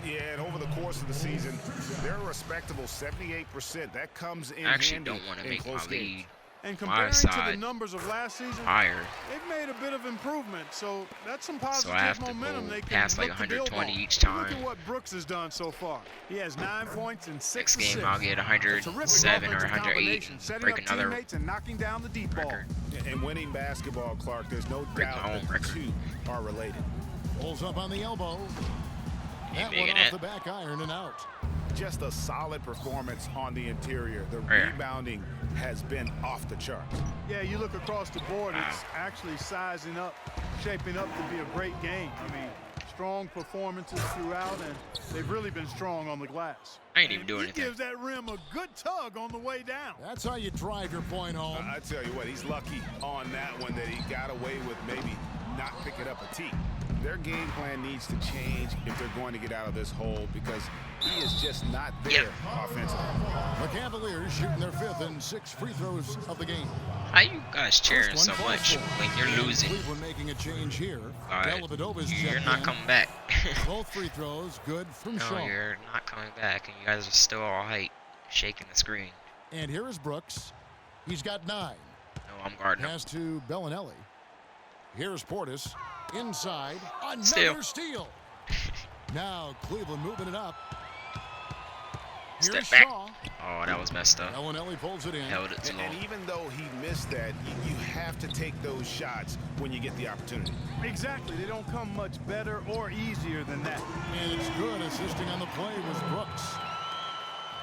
Yeah, and over the course of the season, they're a respectable 78%. That comes in I actually handy don't want to in make my close lead. games. And comparing to the numbers of last season, higher. They've made a bit of improvement, so that's some positive So I have to momentum they can pass like look to build 120 on. each time. Look at what Brooks has done so far. He has 9 points and 6 Next assists. game I'll get 107 or 108 and break another teammates and knocking down the deep ball. And winning basketball, Clark, there's no doubt that the two are related. Pulls up on the elbow. That one off the back iron and out. Just a solid performance on the interior. The rebounding has been off the charts. Yeah, you look across the board, it's actually sizing up, shaping up to be a great game. I mean, strong performances throughout, and they've really been strong on the glass. I ain't even doing anything. He gives that rim a good tug on the way down. That's how you drive your point home. I tell you what, he's lucky on that one that he got away with maybe not picking up a tee. Their game plan needs to change if they're going to get out of this hole, because he is just not there offensively. The Cavaliers shooting their 5th and 6th free throws of the game. How you guys cheering so much when you're losing? Cleveland making a change here. You're not coming back. Both free throws good from Shaw. No, you're not coming back, and you guys are still all hype, shaking the screen. And here is Brooks. He's got 9. No, I'm guarding him. Pass to Bellinelli. Here's Portis. Inside. Another steal. Now Cleveland moving it up. Here's Step back. Shaw. Oh, that was messed up. Bellinelli pulls it in. Held it too long. And even though he missed that, you have to take those shots when you get the opportunity. Exactly. They don't come much better or easier than that. And it's good. Assisting on the play was Brooks.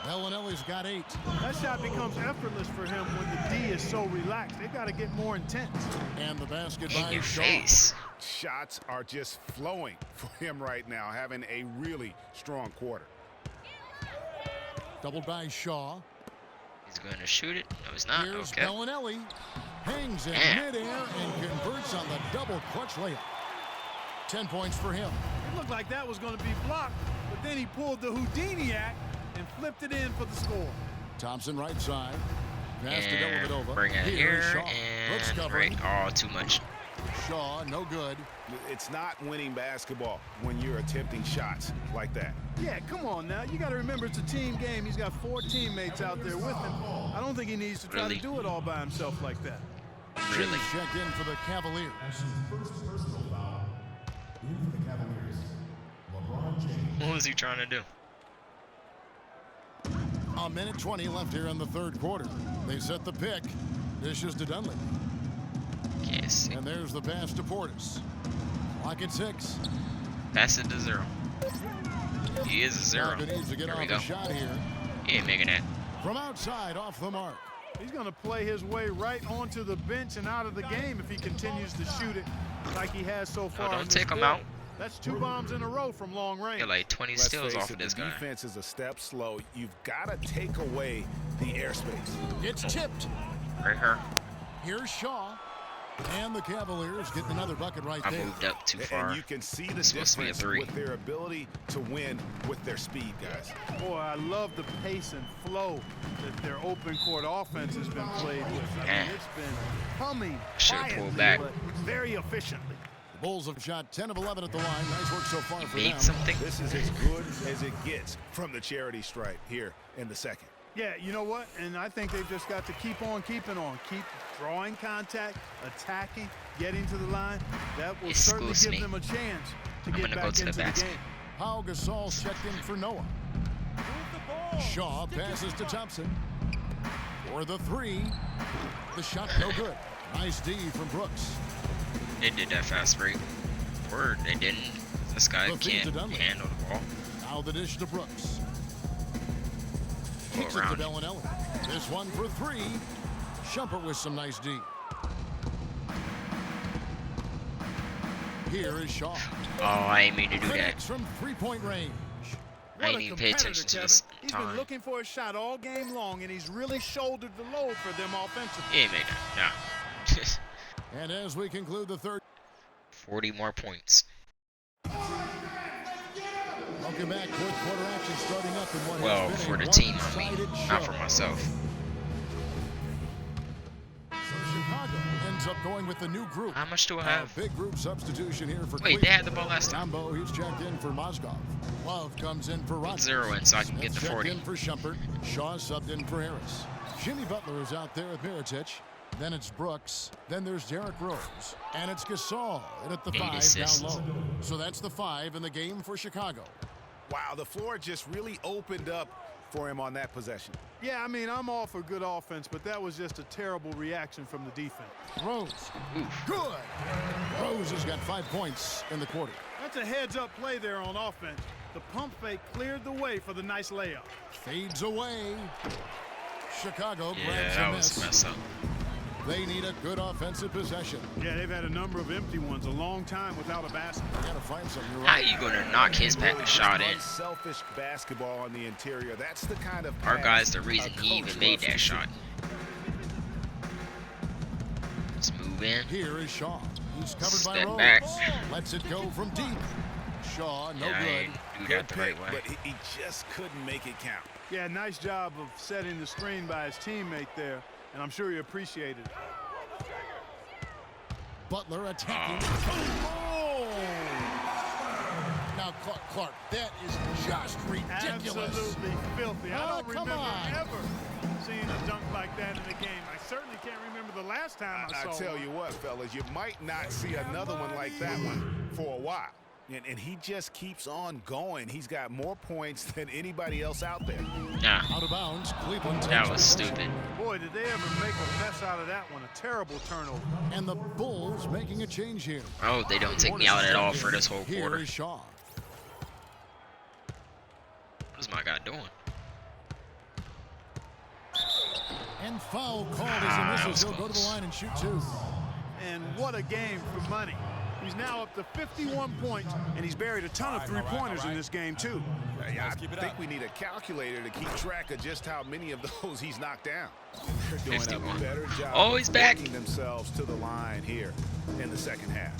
Bellinelli's got 8. That shot becomes effortless for him when the D is so relaxed. They've got to get more intense. And the basket In by your Shaw. face. Shots are just flowing for him right now, having a really strong quarter. Doubled by Shaw. He's going to shoot it. No, he's not. Here's Okay. Bellinelli. Hangs in midair and converts on the double clutch layup. 10 points for him. It looked like that was going to be blocked, but then he pulled the Houdini act and flipped it in for the score. Thompson right side. Pass to And Dellavedova. bring it here Shaw. Brooks and covering. right. Oh, too much. Shaw, no good. It's not winning basketball when you're attempting shots like that. Yeah, come on now. You got to remember it's a team game. He's got 4 teammates out there with him. I don't think he needs to try to do it all by himself like that. Really? Check in for the Cavaliers. What was he trying to do? A minute 20 left here in the 3rd quarter. They set the pick. Dishes to Dunleavy. Yes. And there's the pass to Portis. Clock at 6. Pass it to 0. He is a 0. Needs to get off a shot here. He ain't making that. From outside, off the mark. He's going to play his way right onto the bench and out of the game if he continues to shoot it like he has so far. Don't take him out. That's 2 bombs in a row from long range. Get like 20 steals off of this the guy. Defense is a step slow. You've got to take away the airspace. It's tipped. Right here. Here's Shaw. And the Cavaliers getting another bucket right I there. moved up too far. And you can see the It's supposed to be a difference 3. with their ability to win with their speed, guys. Boy, I love the pace and flow that their open court offense has been played with. I mean, it's been humming Should've pulled quietly, back. but very efficiently. The Bulls have shot 10 of 11 at the line. Nice work so far for Made them. something. This is as good as it gets from the charity stripe here in the second. Yeah, you know what? And I think they've just got to keep on keeping on. Keep drawing contact, attacking, getting to the line. That will certainly Excuse give me. them a chance to I'm get gonna back go to the into the basket. game. Pau Gasol's checked in for Noah. Shaw passes to Thompson. For the 3. The shot no good. Nice D from Brooks. They did that fast break. Or they didn't. This guy The feed can't to Dunley. handle the ball. Now the dish to Brooks. Go Kicks it to around. Bellinelli. This one for 3. Shumpert with some nice D. Here is Shaw. Oh, I ain't mean to do that. Connects from 3-point range. I didn't even pay attention to this He's been time. looking for a shot all game long, and he's really shouldered the load for them offensively. He ain't made that. No. And as we conclude the third. 40 more points. Welcome back. Fourth quarter action starting up in what Well, has been for a the team, I one-sided mean, show. not for myself. So Chicago ends up going with the new group. How much do I A have? big group substitution here for Wait, they had the ball last time. Rambo, he's checked in for Mozgov. Love comes in for Rodgers. 0 in so I can get Smith the 40. checked in for Shumpert. Shaw subbed in for Harris. Jimmy Butler is out there with Mirotic. Then it's Brooks. Then there's Derrick Rose. And it's Gasol in at the 8 5 assists. down low. So that's the 5 in the game for Chicago. Wow, the floor just really opened up for him on that possession. Yeah, I mean, I'm all for good offense, but that was just a terrible reaction from the defense. Rose. Good. Rose has got 5 points in the quarter. That's a heads-up play there on offense. The pump fake cleared the way for the nice layup. Fades away. Chicago Yeah, grabs that a was miss. messed up. They need a good offensive possession. Yeah, they've had a number of empty ones, a long time without a basket. You gotta find something. You're How right. you gonna knock his shot in? Unselfish basketball on the interior. That's the kind of Our pass guy's the reason a he even coach made loves that to see. shot. Let's move in. Here is Shaw. He's covered Step by Rose. back. Lets it go from deep. Shaw, no Yeah, I good. ain't do Good that the right pick, way. but he just couldn't make it count. Yeah, nice job of setting the screen by his teammate there, and I'm sure he appreciated it. Butler attacking. Oh! Now, Clark, that is just ridiculous. Absolutely filthy. I don't come remember on. ever seeing a dunk like that in the game. I certainly can't remember the last time I saw I tell one. you what, fellas, you might not see another one like that one for a while. And he just keeps on going. He's got more points than anybody else out there. Nah, Out of bounds. Cleveland that takes was possession. stupid. Boy, did they ever make a mess out of that one. A terrible turnover. And the Bulls making a change here. Oh, they don't take me out at all for this whole Here quarter. is Shaw. What is my guy doing? And foul called as that he was misses. He'll go to the close. line and shoot 2. And what a game for money. He's now up to 51 points, and he's buried a ton of three-pointers in this game, too. I think we need a calculator to keep track of just how many of those he's knocked down. They're doing 51. a better job Oh, he's of back. getting themselves to the line here in the second half.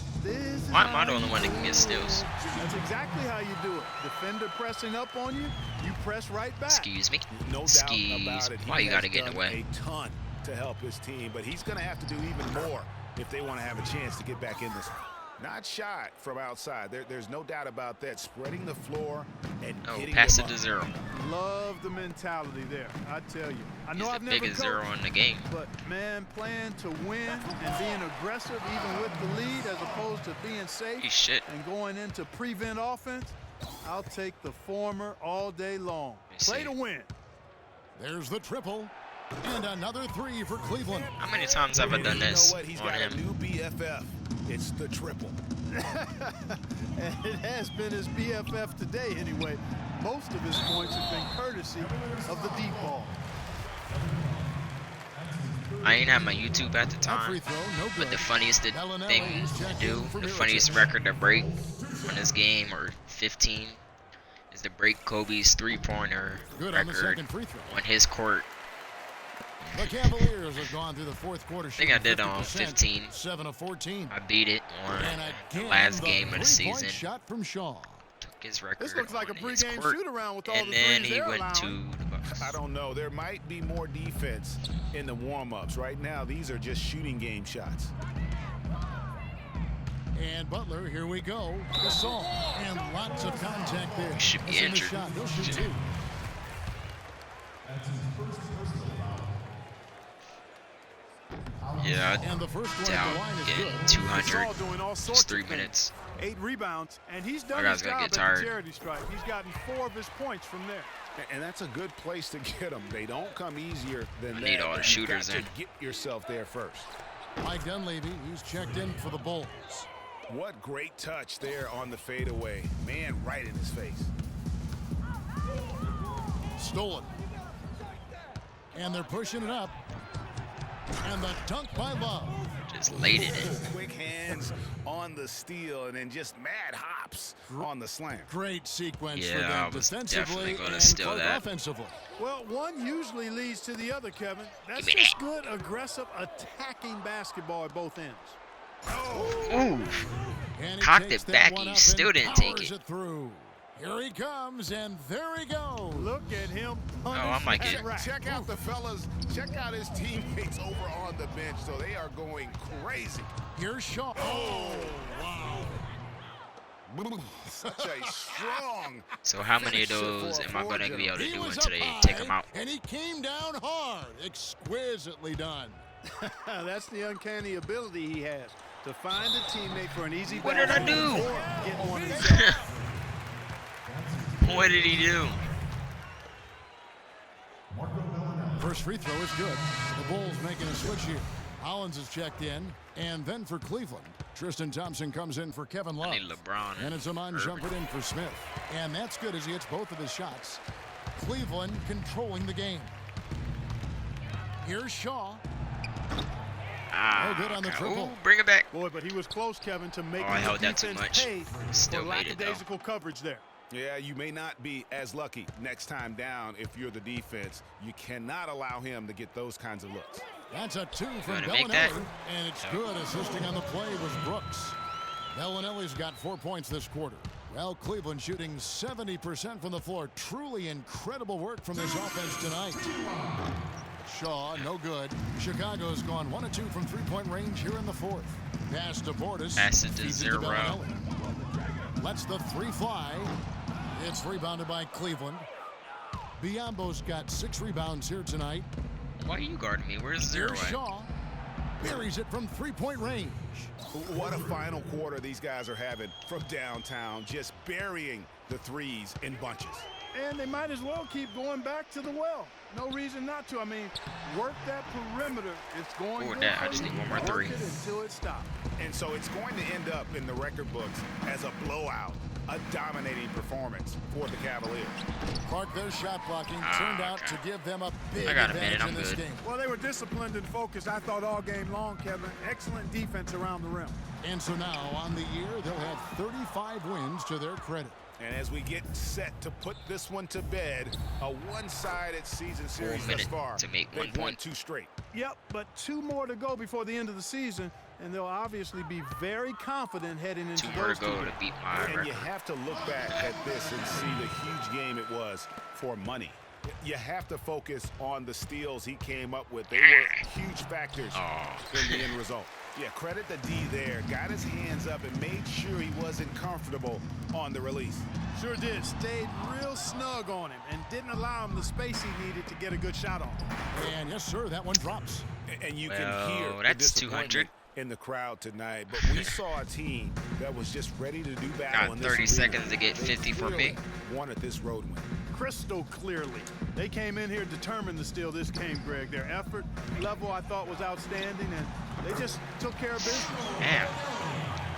Why am I the only one that can get steals? That's exactly how you do it. Defender pressing up on you, you press right back. Excuse me. No doubt Excuse about me. it. Why He you gotta has get in the done way? a ton to help his team, but he's going to have to do even more if they want to have a chance to get back in this. Not shot from outside. There's no doubt about that. Spreading the floor and Oh, getting pass them it to up. 0. Love the mentality there, I tell you. I know He's I've the never biggest coached, 0 in the game. but man, playing to win and being aggressive even with the lead as opposed to being safe He's shit. and going into prevent offense, I'll take the former all day long. Let me Play see. to win. There's the triple. And another 3 for Cleveland. How many times have I done And this you know what? He's on got him? a new BFF. It's the triple. And it has been his BFF today anyway. Most of his points have been courtesy of the deep ball. I ain't have my YouTube at the That time, free throw, no but good. the funniest Bellinelli thing is to checked do, in for the Mirotic. funniest record to break in this game, or 15, is to break Kobe's three-pointer Good on the record second free throw. on his court The Cavaliers have gone through the fourth quarter. I think I did on 15. 7 of 14. I beat it on the last game of the season. Shot from Shaw. Took his record. This looks like a pregame shoot-around with all and the then threes he they're went allowing. to the Bucks. I don't know. There might be more defense in the warm-ups. Right now, these are just shooting game shots. And Butler, here we go. Gasol, and lots of contact there. He should be That's in the injured. shot. He'll shoot two. Yeah, And the first one down, at the line is getting good. 200. Gasol doing all Just sorts 3 of things. minutes. 8 rebounds, and he's done My his guy's gonna job get at tired. the charity stripe. He's gotten 4 of his points from there. And that's a good place to get them. They don't come easier than I that. need all the but shooters you've in. got to get yourself there first. Mike Dunleavy, he's checked in for the Bulls. What great touch there on the fadeaway. Man, right in his face. Stolen. And they're pushing it up. And the dunk by Love. Just laid it in. Quick hands on the steal and then just mad hops on the slam. Great sequence for Yeah, them I was defensively definitely gonna and steal Clark that. offensively. Well, one usually leads to the other, Kevin. That's Give me just good, aggressive, attacking basketball at both ends. Ooh. And he Cocked takes it that back, one you up still and didn't take powers it. Through. Here he comes, and there he goes. Look at him punish I might that get- rack. Check out the fellas. Check out his teammates over on the bench. So they are going crazy. Here's Shaw. Oh, wow. Such a strong. So how many of finisher those for a am I going to forward be able to He do was until up they high, take him out? and he came down hard. Exquisitely done. That's the uncanny ability he has to find a teammate for an easy What did I basket do? or get one himself. What did he do? First free throw is good. The Bulls making a switch here. Hollins is checked in, and then for Cleveland, Tristan Thompson comes in for Kevin Love. I need LeBron. And it's Amon Irving. Shumpert in for Smith. And that's good as he hits both of his shots. Cleveland controlling the game. Here's Shaw. Ah, No good on the okay. triple. Ooh, bring it back. Boy, but he was close, Kevin, to making I the held that too defense much. pay Still for made it, though. lackadaisical coverage there. Yeah, you may not be as lucky next time down if you're the defense. You cannot allow him to get those kinds of looks. That's a 2 from Gonna make that. Bellinelli. And it's good. Assisting on the play was Brooks. Bellinelli's got 4 points this quarter. Well, Cleveland shooting 70% from the floor. Truly incredible work from this offense tonight. Shaw, no good. Chicago's gone 1 of 2 from three-point range here in the fourth. Pass to Portis. Pass it to Feeds Zero. Bellinelli. Lets the 3 fly. It's rebounded by Cleveland. Biombo's got 6 rebounds here tonight. Why are you guarding me? Where's Zero Here's at? Shaw. Buries it from three-point range. What a final quarter these guys are having from downtown, just burying the threes in bunches. And they might as well keep going back to the well. No reason not to. I mean, work that perimeter. It's going Ooh, good that, I for just you. need one more Work three. it until it stops. And so it's going to end up in the record books as a blowout, a dominating performance for the Cavaliers. Clark, their shot blocking turned out to give them a big I got a advantage minute, I'm in this good. game. Well, they were disciplined and focused, I thought, all game long, Kevin. Excellent defense around the rim. And so now on the year, they'll have 35 wins to their credit. And as we get set to put this one to bed, a one-sided season series thus minute far. to make 1 They've won point. 2 straight. Yep, but 2 more to go before the end of the season, and they'll obviously be very confident heading into 2 more those to go 2 to beat my And record. you have to look back at this and see the huge game it was for money. You have to focus on the steals he came up with. They were huge factors in the end result. Yeah, credit the D there. Got his hands up and made sure he wasn't comfortable on the release. Sure did. Stayed real snug on him and didn't allow him the space he needed to get a good shot on. And yes, sir, that one drops. And you Well, can hear the that's disappointment 200. in the crowd tonight. But we saw a team that was just ready to do battle. Got in this 30 arena. seconds to get They 50 for clearly me. wanted this road win. Crystal clearly. They came in here determined to steal this game, Greg. Their effort level, I thought, was outstanding, and they just took care of business. Damn.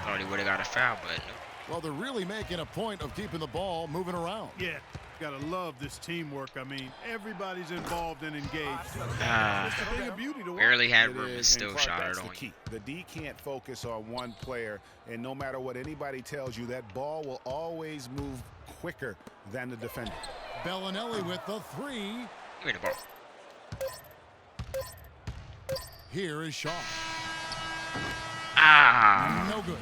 Thought he would have got a foul, but no. Well, they're really making a point of keeping the ball moving around. Yeah, gotta love this teamwork. I mean, everybody's involved and engaged. Ah, It's a thing of beauty to watch. barely had It room and is, still Clark, shot that's it the on key. you. The D can't focus on one player, and no matter what anybody tells you, that ball will always move quicker than the defender. Bellinelli with the 3. Give me the ball. Here is Shaw. Ah! No good.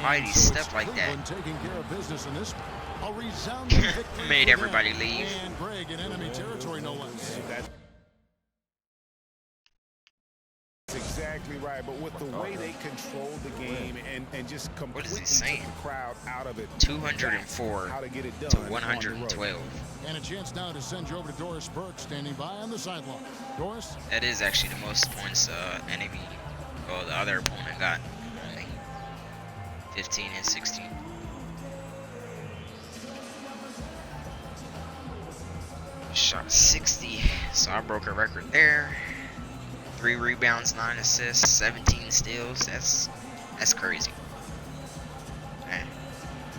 Why did he step like that? Taking care of business in this one. A resounding victory Made for everybody them. leave. And Greg in enemy territory, no less. That's exactly right. But with the way they controlled the game and just completely took the crowd out of it. 204 how to get it done to 112. And a chance now to send you over to Doris Burke, standing by on the sideline. Doris? That is actually the most points enemy, well, the other opponent got. Only 15 and 16. Shot 60, so I broke a record there. 3 rebounds, 9 assists, 17 steals. That's crazy. Man.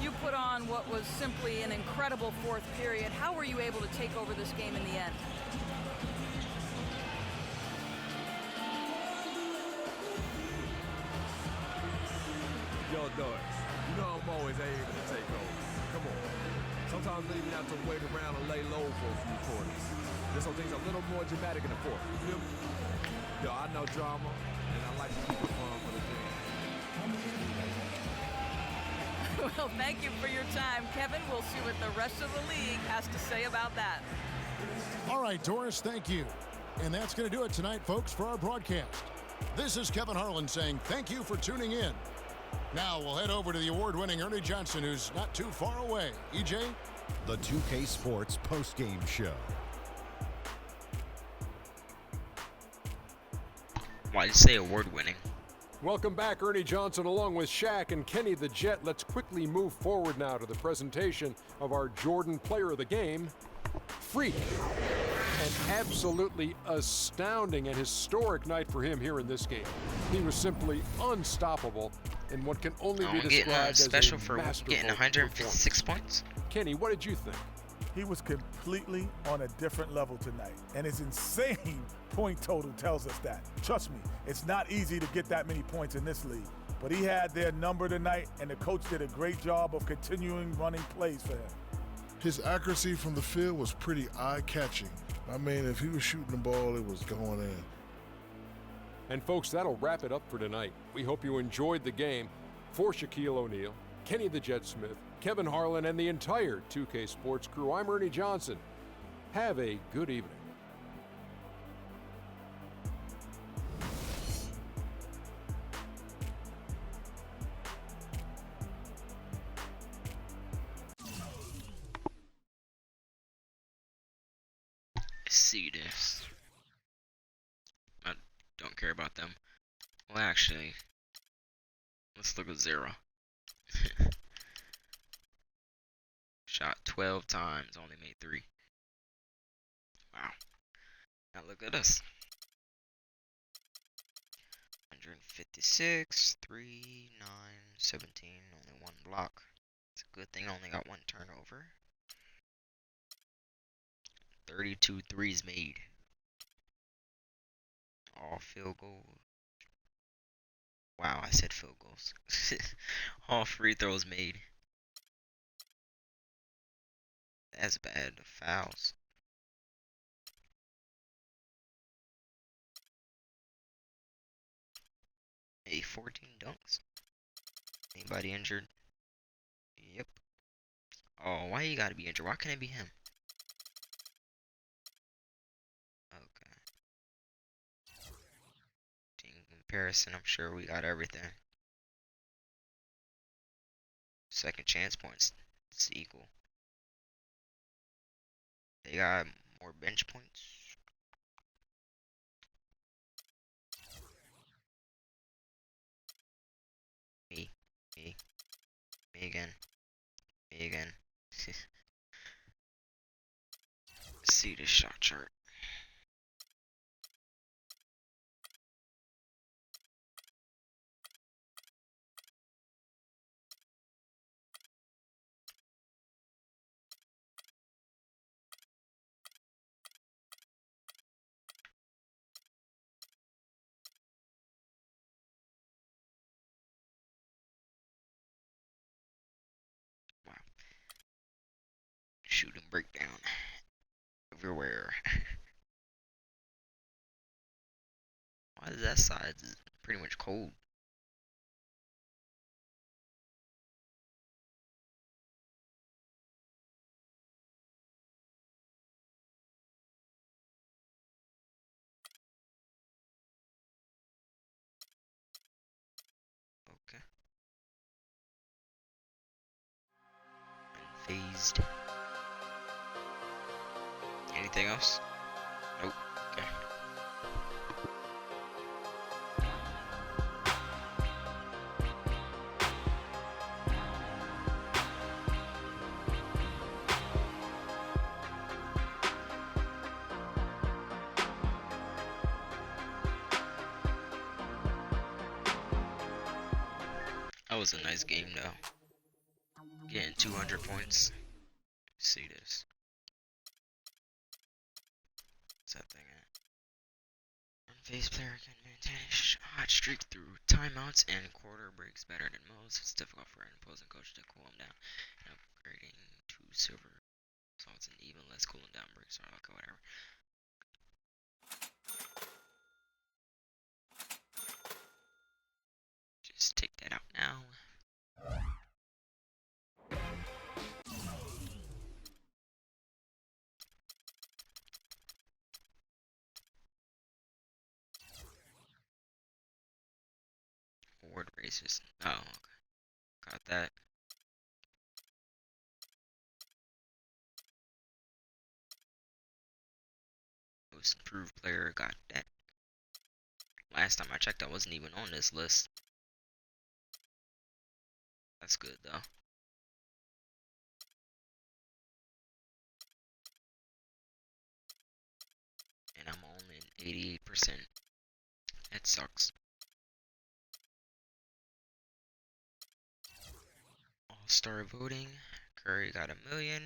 You put on what was simply an incredible fourth period. How were you able to take over this game in the end? Yo, Doris, you know I'm always able to take over. Come on. Sometimes they even have to wait around and lay low for a few quarters. Just so things are a little more dramatic in the fourth. You feel me? Yo, I know drama, and I like to keep it fun for the team. Well, thank you for your time, Kevin. We'll see what the rest of the league has to say about that. All right, Doris, thank you. And that's going to do it tonight, folks, for our broadcast. This is Kevin Harlan saying thank you for tuning in. Now we'll head over to the award-winning Ernie Johnson, who's not too far away. EJ? The 2K Sports postgame show. Why did you say award-winning? Welcome back, Ernie Johnson, along with Shaq and Kenny the Jet. Let's quickly move forward now to the presentation of our Jordan Player of the Game, Freak. An absolutely astounding and historic night for him here in this game. He was simply unstoppable in what can only be described special as a for masterful getting 156 points. Kenny, what did you think? He was completely on a different level tonight, and his insane point total tells us that. Trust me, it's not easy to get that many points in this league, but he had their number tonight, and the coach did a great job of continuing running plays for him. His accuracy from the field was pretty eye-catching. I mean, if he was shooting the ball, it was going in. And folks, that'll wrap it up for tonight. We hope you enjoyed the game. For Shaquille O'Neal, Kenny the Jet Smith, Kevin Harlan, and the entire 2K Sports crew, I'm Ernie Johnson. Have a good evening. Let's see this. I don't care about them. Well, actually, let's look at 0. Shot 12 times, only made 3. Wow. Now look at us. 156, 3, 9, 17, only 1 block. It's a good thing I only got 1 turnover. 32 threes made. All field goals. Wow, I said field goals. All free throws made. That's bad. Fouls. Hey, 14 dunks. Anybody injured? Yep. Oh, why you gotta be injured? Why can't it be him? Okay. Team comparison, I'm sure we got everything. Second chance points. It's equal. They got more bench points. Me. Me. Me again. Me again. Let's see this shot chart. Wow. Shooting breakdown. Everywhere. Why is that West Side is pretty much cold. Okay. Unfazed. Anything else? Nope. Okay. That was a nice game though. Getting 200 points. Let's see this. What's that thing at? Unfazed player can maintain a hot streak through timeouts and quarter breaks better than most. It's difficult for an opposing coach to cool him down. And upgrading to silver results in even less cooling down breaks or okay, whatever. Just take that out now. Award races. Oh, okay. Got that. Most improved player, got that. Last time I checked, I wasn't even on this list. That's good though. And I'm only 88%. That sucks. All-star voting. Curry got 1,000,000.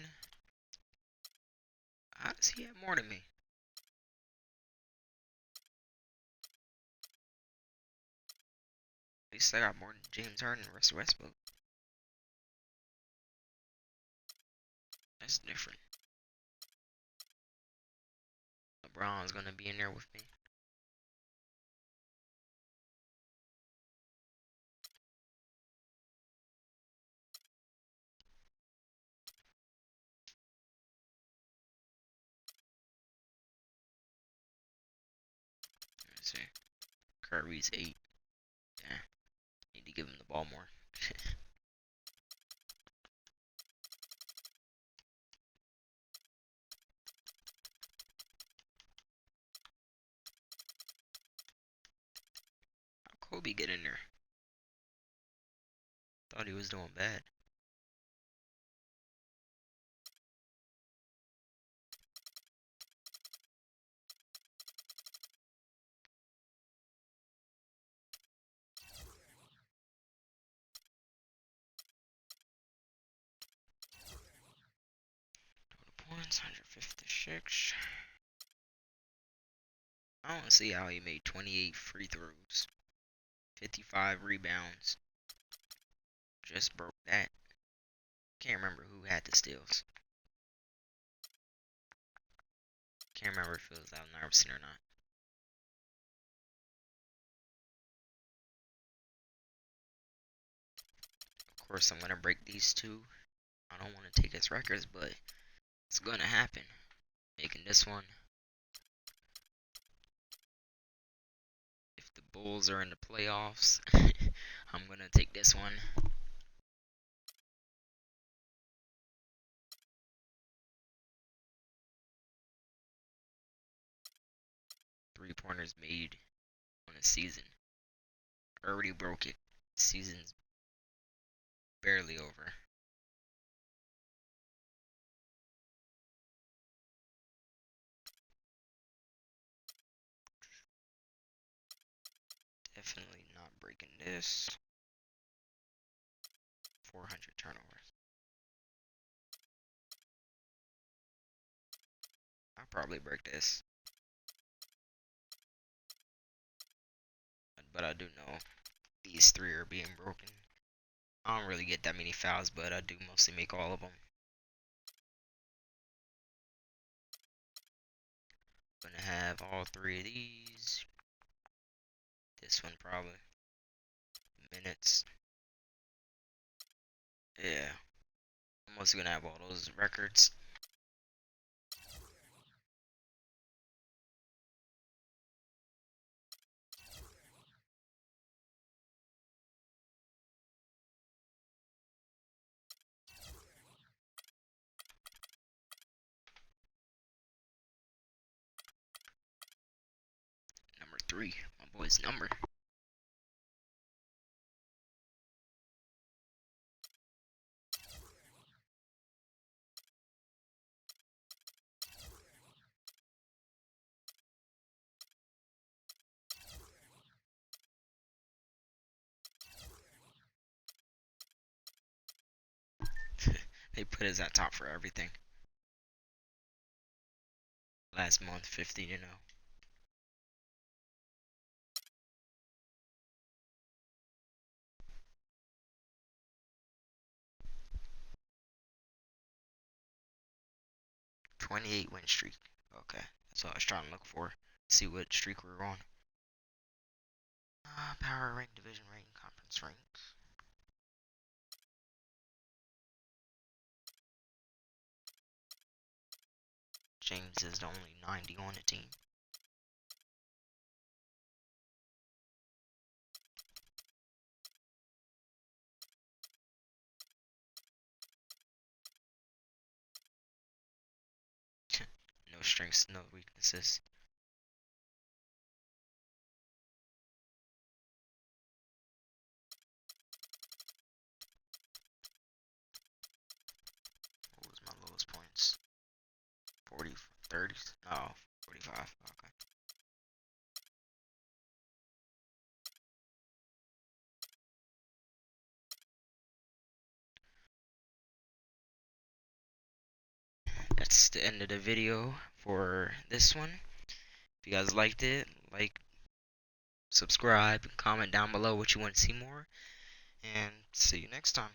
How does he have more than me? At least I got more than James Harden and Russell Westbrook. That's different. LeBron's gonna be in there with me. Let's see. Curry's 8. Yeah. Need to give him the ball more. How Kobe get in there? Thought he was doing bad. Total points 156. I don't see how he made 28 free throws, 55 rebounds. Just broke that. Can't remember who had the steals. Can't remember if it was Allen Iverson or not. Of course, I'm gonna break these two. I don't want to take his records, but it's gonna happen. Making this one. If the Bulls are in the playoffs, I'm gonna take this one. Three-pointers made on a season. Already broke it. Season's barely over. Definitely not breaking this. 400 turnovers. I'll probably break this. But I do know these three are being broken. I don't really get that many fouls, but I do mostly make all of them. Gonna have all three of these. This one probably. Minutes. Yeah. I'm mostly gonna have all those records. Number 3. My boy's number. They put us at top for everything. Last month, 50-0. '28 win streak. Okay, that's what I was trying to look for. See what streak we were on. Power rank, division rank, conference ranks. James is the only 90 on the team. No strengths, no weaknesses. What was my lowest points? 40, 30, oh, 45, okay. That's the end of the video for this one. If you guys liked it, like, subscribe, comment down below what you want to see more, and see you next time.